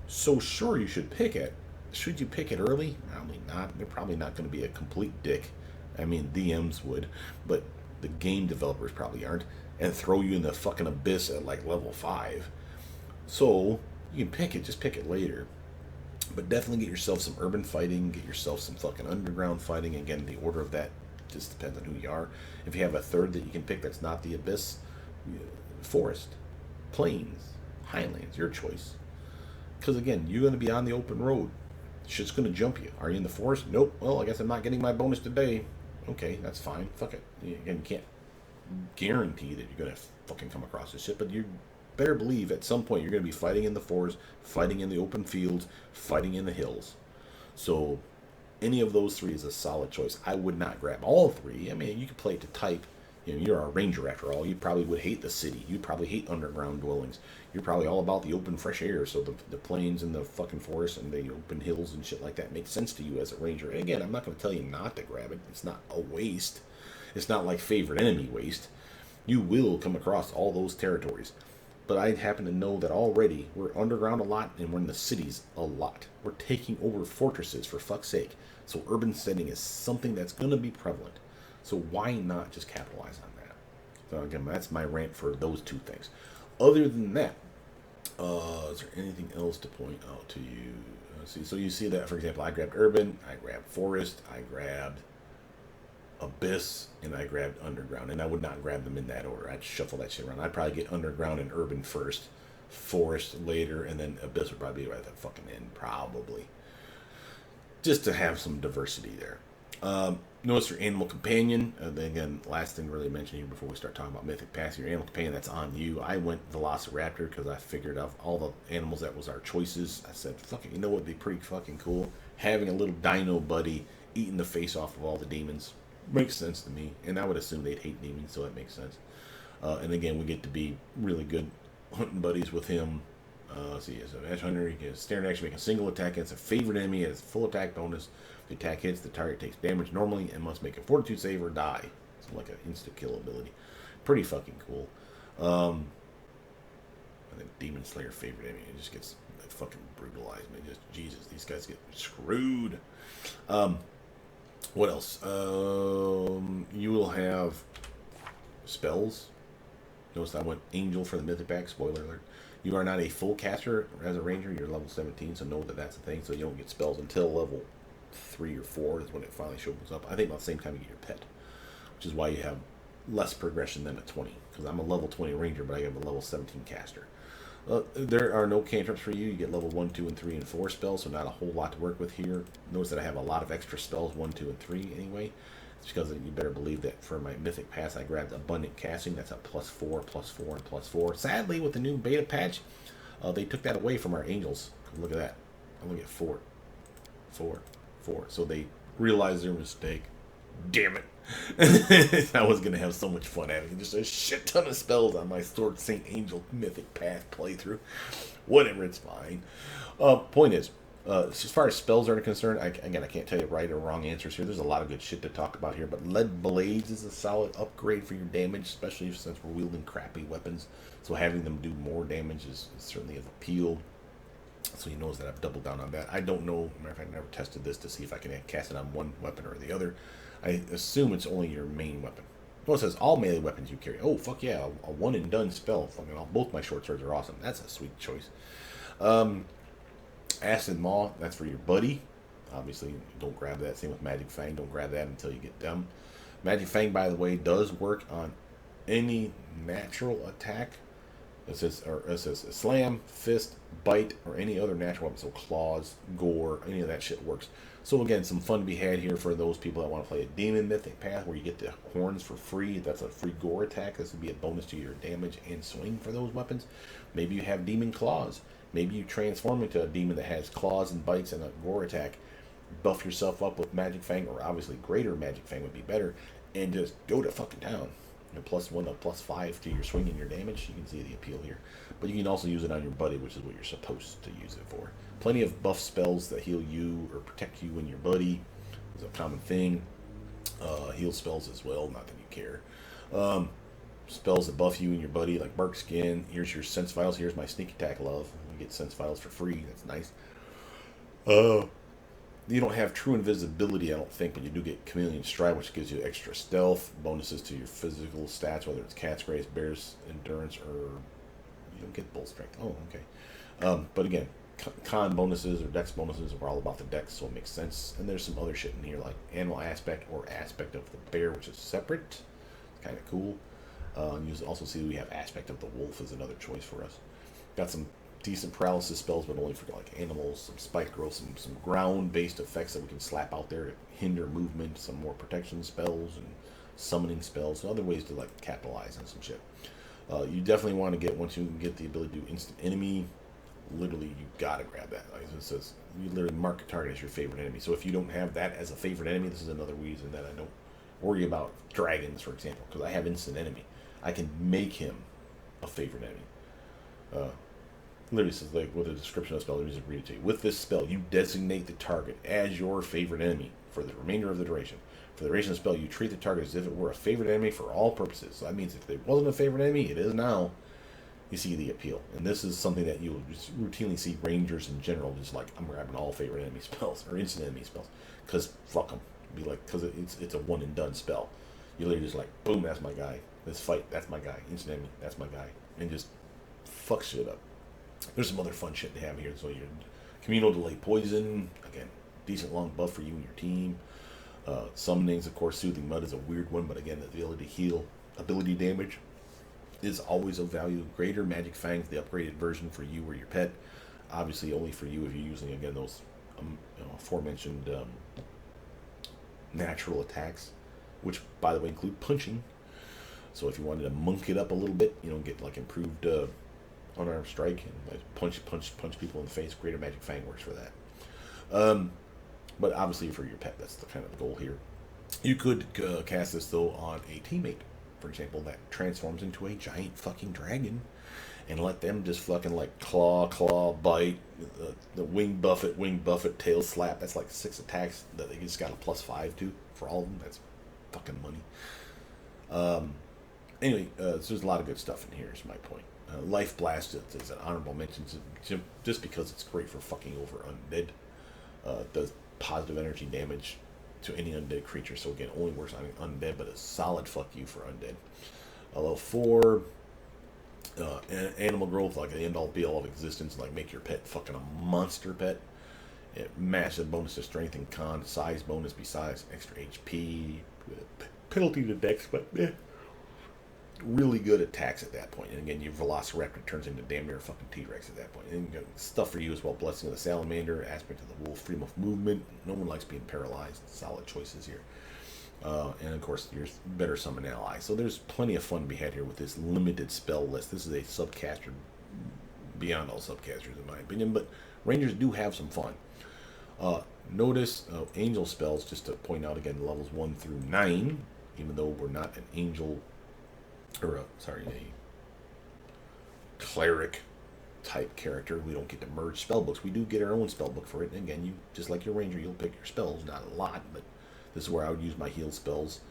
So sure, you should pick it. Should you pick it early? Probably not. They're probably not going to be a complete dick. I mean, DMs would, but the game developers probably aren't, and throw you in the fucking abyss at like level 5. So you can pick it, just pick it later. But definitely get yourself some urban fighting, get yourself some fucking underground fighting. Again, the order of that just depends on who you are. If you have a third that you can pick that's not the abyss, forest, plains, highlands, your choice. Because again, you're going to be on the open road. Shit's going to jump you. Are you in the forest? Nope. Well, I guess I'm not getting my bonus today. Okay, that's fine. Fuck it. Again, you can't guarantee that you're going to fucking come across this shit, but you better believe at some point you're going to be fighting in the forest, fighting in the open fields, fighting in the hills. So any of those three is a solid choice. I would not grab all three. I mean, you could play it to type. You know, you're a ranger after all. You probably would hate the city. You probably hate underground dwellings. You're probably all about the open fresh air. So the plains and the fucking forest and the open hills and shit like that makes sense to you as a ranger. And again, I'm not going to tell you not to grab it. It's not a waste. It's not like favorite enemy waste. You will come across all those territories. But I happen to know that already we're underground a lot and we're in the cities a lot. We're taking over fortresses, for fuck's sake. So urban setting is something that's going to be prevalent. So why not just capitalize on that? So again, that's my rant for those two things. Other than that, is there anything else to point out to you? Let's see. So you see that, for example, I grabbed urban, I grabbed forest, I grabbed abyss, and I grabbed underground. And I would not grab them in that order. I'd shuffle that shit around. I'd probably get underground and urban first, forest later, and then abyss would probably be right at the fucking end, probably. Just to have some diversity there. Notice your animal companion. Again, last thing to really mention here before we start talking about Mythic passing, your animal companion, that's on you. I went Velociraptor because I figured out all the animals that was our choices. I said, fuck it, you know what would be pretty fucking cool? Having a little dino buddy eating the face off of all the demons. Makes sense to me. And I would assume they'd hate demons, so that makes sense. And again, we get to be really good hunting buddies with him. See, as an edge hunter, he can stare and actually make a single attack against a favorite enemy. It has full attack bonus. If the attack hits, the target takes damage normally and must make a fortitude save or die. It's like an insta kill ability. Pretty fucking cool. I think Demonslayer favorite enemy. It just gets fucking brutalized. Man, just Jesus, these guys get screwed. What else? You will have spells. Notice I went Angel for the Mythic pack. Spoiler alert. You are not a full caster as a ranger. You're level 17, so know that that's a thing. So you don't get spells until level 3 or 4 is when it finally shows up. I think about the same time you get your pet, which is why you have less progression than a 20. Because I'm a level 20 ranger, but I have a level 17 caster. There are no cantrips for you. You get level 1, 2, and 3, and 4 spells, so not a whole lot to work with here. Notice that I have a lot of extra spells, 1, 2, and 3 anyway. It's because you better believe that for my Mythic pass, I grabbed Abundant Casting. That's a +4, +4, and +4. Sadly, with the new beta patch, they took that away from our Angels. Look at that. I'm going to get 4, 4, 4. So they realized their mistake. Damn it. I was going to have so much fun having just a shit ton of spells on my Sword Saint Angel Mythic Path playthrough. Whatever, it's fine. Point is, As far as spells are concerned, again, I can't tell you right or wrong answers here. There's a lot of good shit to talk about here, but Lead Blades is a solid upgrade for your damage, especially since we're wielding crappy weapons. So having them do more damage is certainly of appeal. So he knows that I've doubled down on that. I don't know, matter of fact, I never tested this to see if I can cast it on one weapon or the other. I assume it's only your main weapon. Well, it says all melee weapons you carry. Oh, fuck yeah, a one and done spell. Fucking both my short swords are awesome. That's a sweet choice. Acid Maw, that's for your buddy. Obviously, don't grab that. Same with Magic Fang. Don't grab that until you get them. Magic Fang, by the way, does work on any natural attack. It says slam, fist, bite, or any other natural weapon. So claws, gore, any of that shit works. So again, some fun to be had here for those people that want to play a Demon Mythic path where you get the horns for free. That's a free gore attack. This would be a bonus to your damage and swing for those weapons. Maybe you have Demon Claws. Maybe you transform into a demon that has claws and bites and a gore attack. Buff yourself up with Magic Fang, or obviously greater Magic Fang would be better, and just go to fucking town. +1 to +5 to your swing and your damage. You can see the appeal here. But you can also use it on your buddy, which is what you're supposed to use it for. Plenty of buff spells that heal you or protect you and your buddy is a common thing. Heal spells as well, not that you care. Spells that buff you and your buddy, like Bark Skin. Here's your Sense Vials. Here's my Sneak Attack Love. You get Sense Vials for free. That's nice. You don't have true invisibility, I don't think, but you do get Chameleon Stride, which gives you extra stealth, bonuses to your physical stats, whether it's Cat's Grace, Bear's Endurance, or you don't get Bull Strength. Oh, okay. But again, con bonuses or dex bonuses are all about the dex, so it makes sense. And there's some other shit in here, like Animal Aspect or Aspect of the Bear, which is separate. It's kind of cool. You also see we have Aspect of the Wolf as another choice for us. Got some decent paralysis spells, but only for like animals, some spike growth, some ground-based effects that we can slap out there to hinder movement, some more protection spells and summoning spells, and other ways to like capitalize on some shit. You definitely want to get, once you get the ability to do instant enemy, literally you gotta grab that. Like it says, you literally mark a target as your favorite enemy. So if you don't have that as a favorite enemy, this is another reason that I don't worry about dragons, for example, because I have instant enemy. I can make him a favorite enemy. Literally says, like, with a description of the spell, let me just read it to you. With this spell, you designate the target as your favorite enemy for the remainder of the duration. For the duration of the spell, you treat the target as if it were a favorite enemy for all purposes. So that means if it wasn't a favorite enemy, it is now. You see the appeal. And this is something that you will just routinely see rangers in general, just like, I'm grabbing all favorite enemy spells, or instant enemy spells. Because, fuck them. Be like, because it's a one and done spell. You literally just like, boom, that's my guy. This fight, that's my guy. Instant enemy, that's my guy. And just fuck shit up. There's some other fun shit to have here. So your Communal Delay Poison, again, decent long buff for you and your team. Summonings, of course, Soothing Mud is a weird one, but again, the ability to heal ability damage is always of value. Greater Magic Fangs, the upgraded version for you or your pet. Obviously, only for you if you're using, again, those aforementioned natural attacks, which, by the way, include punching. So if you wanted to monk it up a little bit, get like improved unarmed strike and like punch people in the face, Greater Magic Fang works for that. But obviously for your pet, that's the kind of the goal here. You could cast this though on a teammate, for example, that transforms into a giant fucking dragon, and let them just fucking like claw, bite, the wing buffet, tail slap. That's like 6 attacks that they just got a +5 to for all of them. That's fucking money. Anyway, so there's a lot of good stuff in here, is my point. Life Blast is an honorable mention just because it's great for fucking over undead. Does positive energy damage to any undead creature, so again, only works on undead, but a solid fuck you for undead. Level 4, animal growth, like the end-all be-all of existence, like make your pet fucking a monster pet. Massive bonus to strength and con, size bonus besides extra HP, penalty to dex, but really good attacks at that point. And again, your Velociraptor turns into damn near a fucking T-Rex at that point. And stuff for you as well. Blessing of the Salamander, Aspect of the Wolf, Freedom of Movement. No one likes being paralyzed. Solid choices here. And of course, your better summon ally. So there's plenty of fun to be had here with this limited spell list. This is a subcaster beyond all subcasters in my opinion, but Rangers do have some fun. Notice angel spells, just to point out again, levels 1 through 9, even though we're not an angel, or a cleric type character. We don't get to merge spell books. We do get our own spell book for it. And again, you just like your ranger, you'll pick your spells. Not a lot, but this is where I would use my heal spells.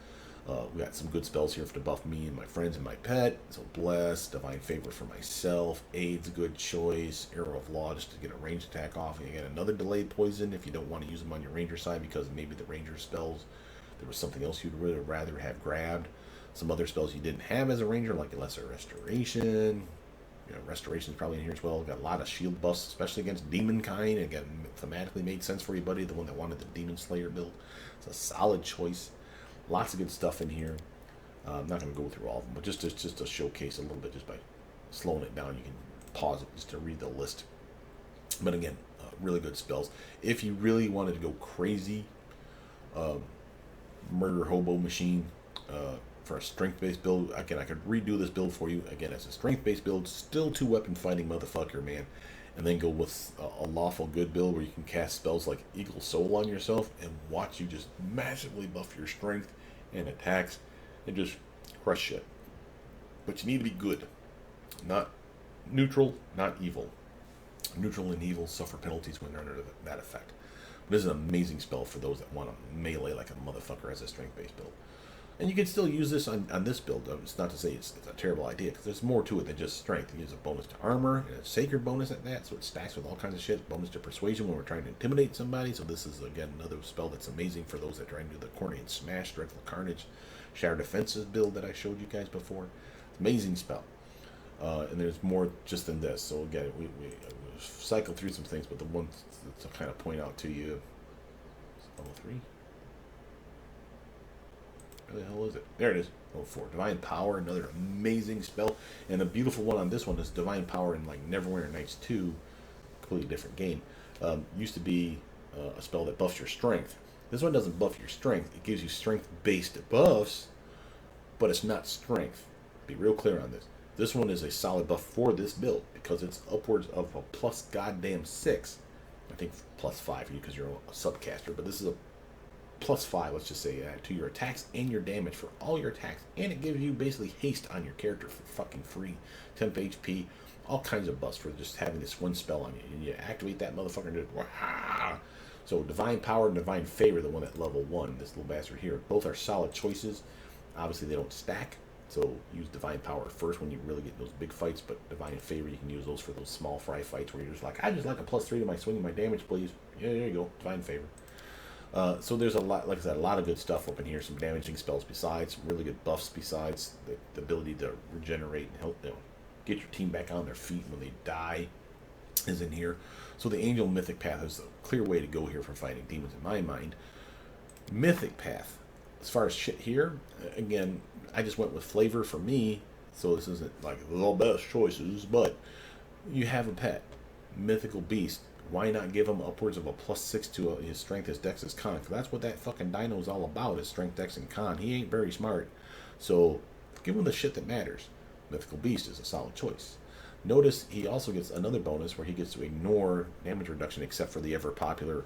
We got some good spells here to buff me and my friends and my pet. So Bless, Divine Favor for myself, Aid's a good choice, Arrow of Law just to get a ranged attack off. And you get another delayed poison if you don't want to use them on your ranger side because maybe the ranger spells, there was something else you'd really rather have grabbed. Some other spells you didn't have as a ranger, like Lesser Restoration. You know, Restoration is probably in here as well. Got a lot of shield buffs, especially against Demon Kind. Again, thematically made sense for you, buddy. The one that wanted the Demonslayer build. It's a solid choice. Lots of good stuff in here. I'm not going to go through all of them, but just to showcase a little bit, just by slowing it down, you can pause it just to read the list. But again, really good spells. If you really wanted to go crazy, Murder Hobo Machine for a strength-based build. Again, I could redo this build for you. Again, as a strength-based build, still 2-weapon fighting motherfucker, man. And then go with a lawful good build where you can cast spells like Eagle Soul on yourself and watch you just massively buff your strength and attacks and just crush shit. But you need to be good, not neutral, not evil. Neutral and evil suffer penalties when they're under that effect. But this is an amazing spell for those that want to melee like a motherfucker as a strength-based build. And you can still use this on this build. It's not to say it's a terrible idea, because there's more to it than just strength. You use a bonus to armor, and a sacred bonus at that, so it stacks with all kinds of shit. Bonus to persuasion when we're trying to intimidate somebody. So this is, again, another spell that's amazing for those that are trying to do the Cornean Smash, Dreadful Carnage, Shatter Defenses build that I showed you guys before. Amazing spell. And there's more just than this. So again, we cycle through some things, but the ones to kind of point out to you, level 3. Where the hell is it? There it is. Level 4. Divine Power, another amazing spell. And the beautiful one on this one is Divine Power in like Neverwinter Nights 2. Completely different game. Used to be a spell that buffs your strength. This one doesn't buff your strength. It gives you strength-based buffs, but it's not strength. Be real clear on this. This one is a solid buff for this build because it's upwards of a plus goddamn 6. I think plus 5 for you because you're a subcaster, but this is a plus 5, let's just say, to your attacks and your damage for all your attacks. And it gives you basically haste on your character for fucking free. Temp HP, all kinds of buffs for just having this one spell on you. And you activate that motherfucker and just wah. So Divine Power and Divine Favor, the one at level 1, this little bastard here, both are solid choices. Obviously they don't stack, so use Divine Power first when you really get those big fights, but Divine Favor, you can use those for those small fry fights where you're just like, I just like a plus 3 to my swing and my damage, please. Yeah, there you go, Divine Favor. So there's a lot, like I said, a lot of good stuff up in here. Some damaging spells besides, some really good buffs besides, the ability to regenerate and help them get your team back on their feet when they die is in here. So the Angel Mythic path is a clear way to go here for fighting demons in my mind. Mythic path, as far as shit here, again, I just went with flavor for me, so this isn't like the best choices, but you have a pet, mythical beast. Why not give him upwards of a plus 6 to his strength, his dex, his con? Because that's what that fucking dino is all about, is strength, dex, and con. He ain't very smart. So give him the shit that matters. Mythical beast is a solid choice. Notice he also gets another bonus where he gets to ignore damage reduction except for the ever popular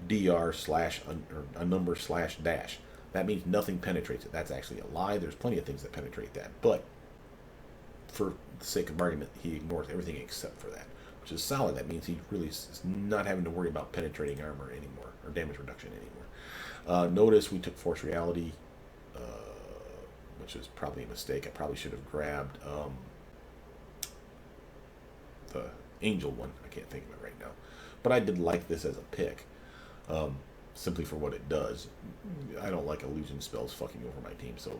DR slash a number slash dash. That means nothing penetrates it. That's actually a lie. There's plenty of things that penetrate that. But for the sake of argument, he ignores everything except for that, which is solid. That means he really is not having to worry about penetrating armor anymore, or damage reduction anymore. Notice we took Force Reality, which is probably a mistake. I probably should have grabbed the Angel one. I can't think of it right now. But I did like this as a pick, simply for what it does. I don't like illusion spells fucking over my team, so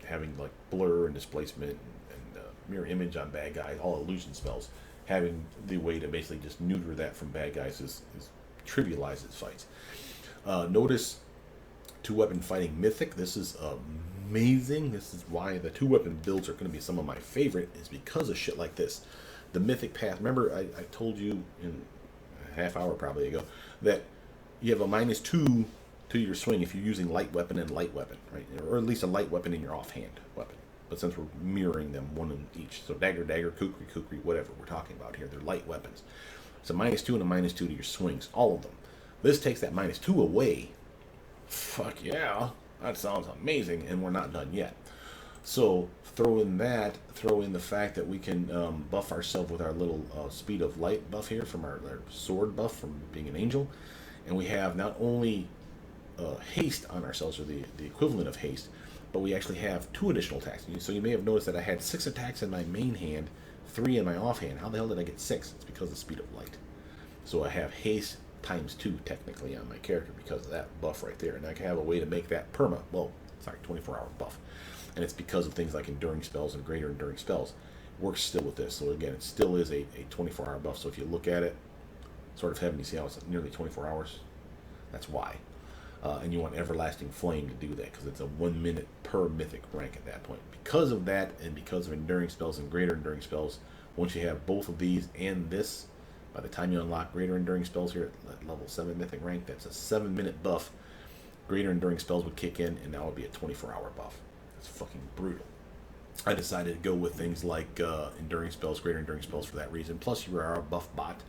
having like blur and displacement and mirror image on bad guys, all illusion spells, having the way to basically just neuter that from bad guys is trivializes fights. Notice 2-weapon fighting Mythic. This is amazing. This is why the 2-weapon builds are going to be some of my favorite, is because of shit like this. The Mythic path, remember I told you in a half hour probably ago that you have a -2 to your swing if you're using light weapon and light weapon, right? Or at least a light weapon in your offhand weapon. But since we're mirroring them one in each, so dagger, kukri, whatever we're talking about here, they're light weapons. So -2 and a -2 to your swings, all of them. This takes that -2 away. Fuck yeah, that sounds amazing, and we're not done yet. So throw in that, throw in the fact that we can buff ourselves with our little speed of light buff here from our sword buff from being an angel. And we have not only haste on ourselves, or the equivalent of haste, but we actually have 2 additional attacks. So you may have noticed that I had 6 attacks in my main hand, 3 in my offhand. How the hell did I get 6? It's because of the speed of light. So I have haste times 2 technically on my character because of that buff right there. And I can have a way to make that perma, well, sorry, 24-hour buff. And it's because of things like enduring spells and greater enduring spells. It works still with this. So again, it still is a 24-hour buff. So if you look at it, sort of heaven, you see how it's nearly 24 hours? That's why. And you want Everlasting Flame to do that because it's a 1 minute per mythic rank at that point. Because of that, and because of enduring spells and greater enduring spells, once you have both of these and this, by the time you unlock greater enduring spells here at level 7 mythic rank, that's a 7-minute buff. Greater enduring spells would kick in, and now it would be a 24-hour buff. It's fucking brutal. I decided to go with things like enduring spells, greater enduring spells for that reason. Plus, you are a buff bot.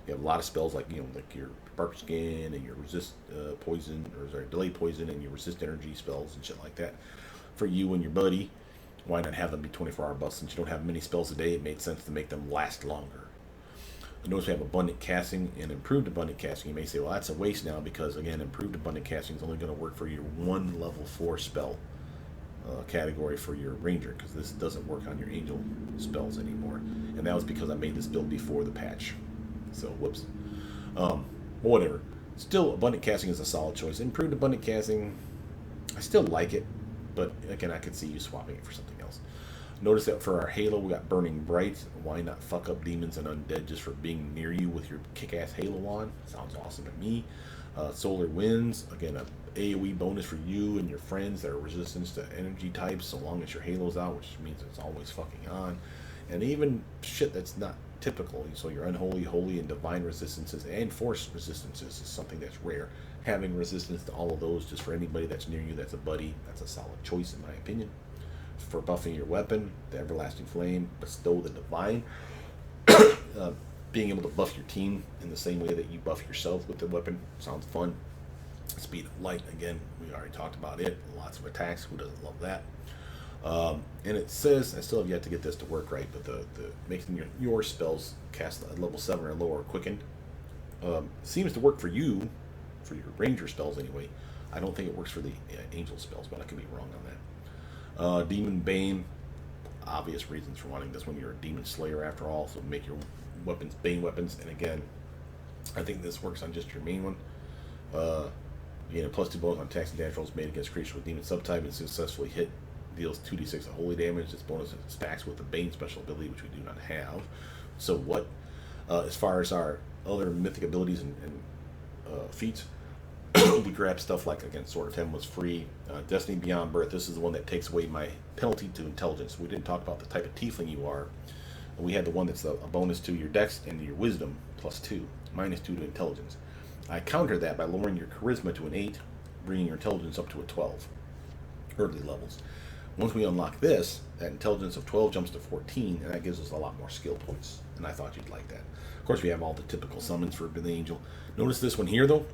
You have a lot of spells like, like your Bark Skin and your resist poison, or sorry, delay poison, and your resist energy spells and shit like that. For you and your buddy, why not have them be 24-hour buffs? Since you don't have many spells a day, it made sense to make them last longer. Notice we have abundant casting and improved abundant casting. You may say, well, that's a waste now because, again, improved abundant casting is only going to work for your 1 level 4 spell category for your ranger, because this doesn't work on your angel spells anymore. And that was because I made this build before the patch. So, whoops. Whatever. Still, abundant casting is a solid choice. Improved abundant casting, I still like it, but again, I could see you swapping it for something else. Notice that for our Halo, we got Burning Bright. Why not fuck up demons and undead just for being near you with your kick-ass Halo on? Sounds awesome to me. Solar Winds, again, a AoE bonus for you and your friends that are resistance to energy types, so long as your Halo's out, which means it's always fucking on. And even shit that's not typical, so your Unholy, Holy, and Divine resistances and Force resistances is something that's rare. Having resistance to all of those just for anybody that's near you that's a buddy, that's a solid choice in my opinion. For buffing your weapon, the Everlasting Flame, Bestow the Divine. Being able to buff your team in the same way that you buff yourself with the weapon sounds fun. Speed of Light, again, we already talked about it. Lots of attacks, who doesn't love that? And it says, I still have yet to get this to work right, but the making your spells cast at level 7 or lower quickened seems to work for you, for your ranger spells anyway. I don't think it works for the angel spells, but I could be wrong on that. Demon Bane, obvious reasons for wanting this one. You're a Demonslayer after all, so make your weapons Bane weapons. And again, I think this works on just your main one. You gain a +2 bonus on attacks and damage rolls made against creatures with demon subtype and successfully hit deals 2d6 of holy damage. This bonus stacks with the Bane special ability, which we do not have. So what? As far as our other mythic abilities and feats, we grab stuff like, again, Sword of Heaven was free. Destiny Beyond Birth, this is the one that takes away my penalty to intelligence. We didn't talk about the type of tiefling you are. We had the one that's a bonus to your dex and your wisdom, +2, -2 to intelligence. I countered that by lowering your charisma to an 8, bringing your intelligence up to a 12, early levels. Once we unlock this, that intelligence of 12 jumps to 14, and that gives us a lot more skill points, and I thought you'd like that. Of course, we have all the typical summons for the angel. Notice this one here, though,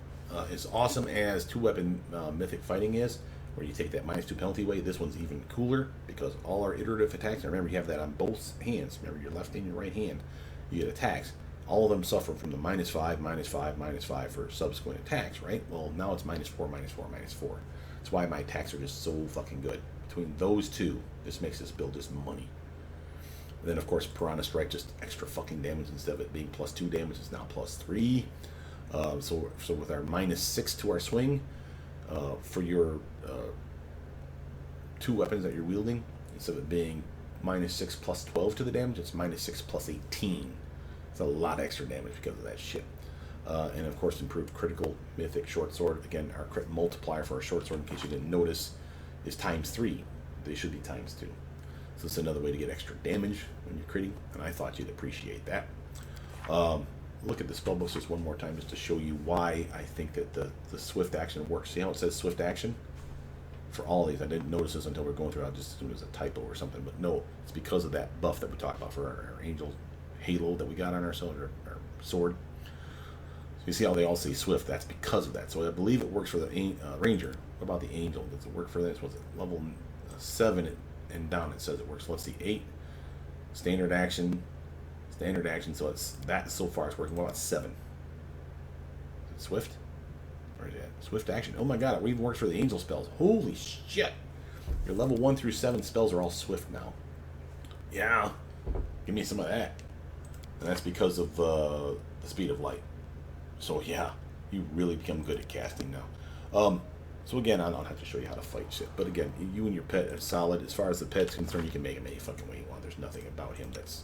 is awesome as 2-weapon mythic fighting is, where you take that -2 penalty away. This one's even cooler because all our iterative attacks, and remember you have that on both hands, remember your left and your right hand, you get attacks. All of them suffer from the -5, -5, -5 for subsequent attacks, right? Well, now it's -4, -4, -4. That's why my attacks are just so fucking good. Between those two, this makes this build just money. And then, of course, Piranha Strike, just extra fucking damage. Instead of it being +2 damage, it's now +3. So with our -6 to our swing, for your 2 weapons that you're wielding, instead of it being -6 + 12 to the damage, it's -6 + 18. It's a lot of extra damage because of that shit. And of course, improved critical mythic short sword. Again, our crit multiplier for our short sword, in case you didn't notice, is ×3. They should be ×2. So it's another way to get extra damage when you're critting, and I thought you'd appreciate that. Look at the spellbooks just one more time, just to show you why I think that the swift action works. See how it says swift action? For all these, I didn't notice this until we were going through it. I just assumed it was a typo or something, but no, it's because of that buff that we talked about for our angel halo that we got on our sword. So you see how they all say swift? That's because of that. So I believe it works for the ranger. What about the angel? Does it work for this? Was it level 7? and down it says it works. So let's see, 8 standard action. So it's that so far it's working. What about 7? Is it Swift? Or is it Swift action? Oh my god, it even works for the angel spells. Holy shit! Your level 1 through 7 spells are all Swift now. Yeah, give me some of that. And that's because of the speed of light. So yeah, you really become good at casting now. So again, I don't have to show you how to fight shit. But again, you and your pet are solid. As far as the pet's concerned, you can make him any fucking way you want. There's nothing about him that's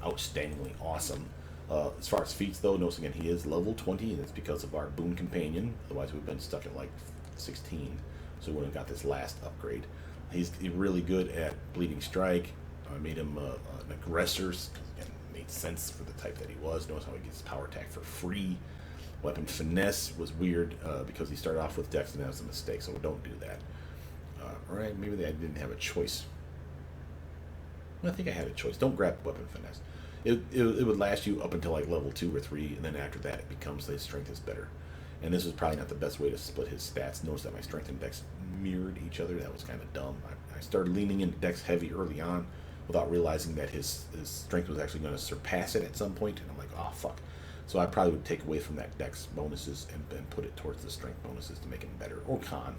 outstandingly awesome. As far as feats, though, notice again, he is level 20, and it's because of our boon companion. Otherwise, we've been stuck at like 16. So we would have got this last upgrade. He's really good at bleeding strike. I made him an aggressor, because again, it made sense for the type that he was. Notice how he gets power attack for free. Weapon finesse was weird because he started off with dex, and that was a mistake, so don't do that. Alright, maybe I didn't have a choice. I think I had a choice. Don't grab weapon finesse. It would last you up until like level 2 or 3, and then after that it becomes his strength is better. And this is probably not the best way to split his stats. Notice that my strength and dex mirrored each other. That was kind of dumb. I started leaning into dex heavy early on without realizing that his strength was actually going to surpass it at some point, and I'm like, oh fuck. So I probably would take away from that dex bonuses and put it towards the strength bonuses to make him better. Or con.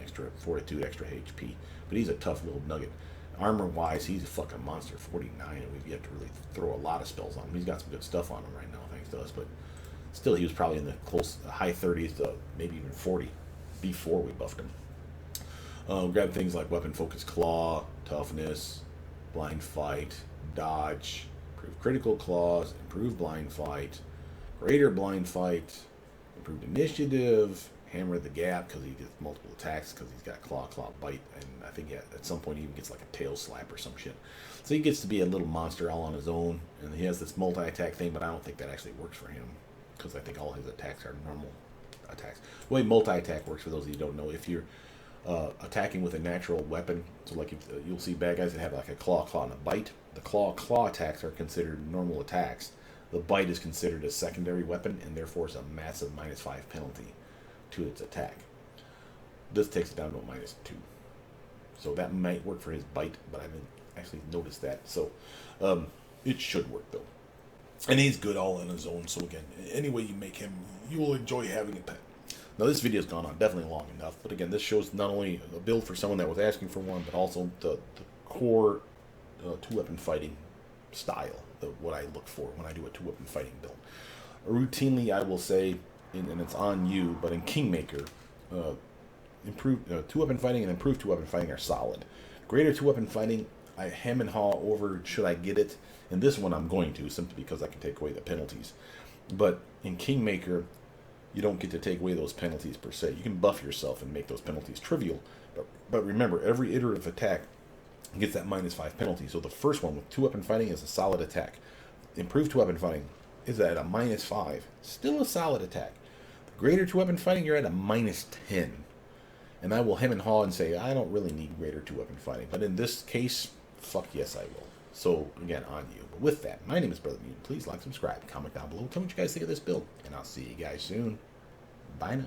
Extra fortitude, extra HP. But he's a tough little nugget. Armor-wise, he's a fucking monster. 49, and we've yet to really throw a lot of spells on him. He's got some good stuff on him right now, thanks to us. But still, he was probably in the high 30s to maybe even 40 before we buffed him. Grab things like weapon focus claw, toughness, blind fight, dodge, improve critical claws, improve blind fight, greater blind fight, improved initiative, hammer the gap because he gets multiple attacks because he's got claw, bite, and I think at some point he even gets like a tail slap or some shit. So he gets to be a little monster all on his own, and he has this multi-attack thing, but I don't think that actually works for him because I think all his attacks are normal attacks. The way multi-attack works, for those of you who don't know, if you're attacking with a natural weapon, so like you'll see bad guys that have like a claw, and a bite. The claw attacks are considered normal attacks. The bite is considered a secondary weapon, and therefore is a massive -5 penalty to its attack. This takes it down to a -2. So that might work for his bite, but I didn't actually notice that. So it should work though. And he's good all on his own. So again, any way you make him, you will enjoy having a pet. Now this video's gone on definitely long enough, but again, this shows not only a build for someone that was asking for one, but also the core 2-weapon fighting style, what I look for when I do a 2-weapon fighting build. Routinely, I will say, and it's on you, but in Kingmaker, improved 2-weapon fighting and improved 2-weapon fighting are solid. Greater 2-weapon fighting, I hem and haw over should I get it. In this one, I'm going to, simply because I can take away the penalties. But in Kingmaker, you don't get to take away those penalties per se. You can buff yourself and make those penalties trivial. But remember, every iterative attack gets that -5 penalty. So the first one with 2-weapon fighting is a solid attack. Improved 2-weapon fighting is at a -5. Still a solid attack. The greater 2-weapon fighting, you're at a -10. And I will hem and haw and say, I don't really need greater 2-weapon fighting. But in this case, fuck yes, I will. So, again, on you. But with that, my name is Brother Mutant. Please like, subscribe, comment down below. Tell me what you guys think of this build. And I'll see you guys soon. Bye now.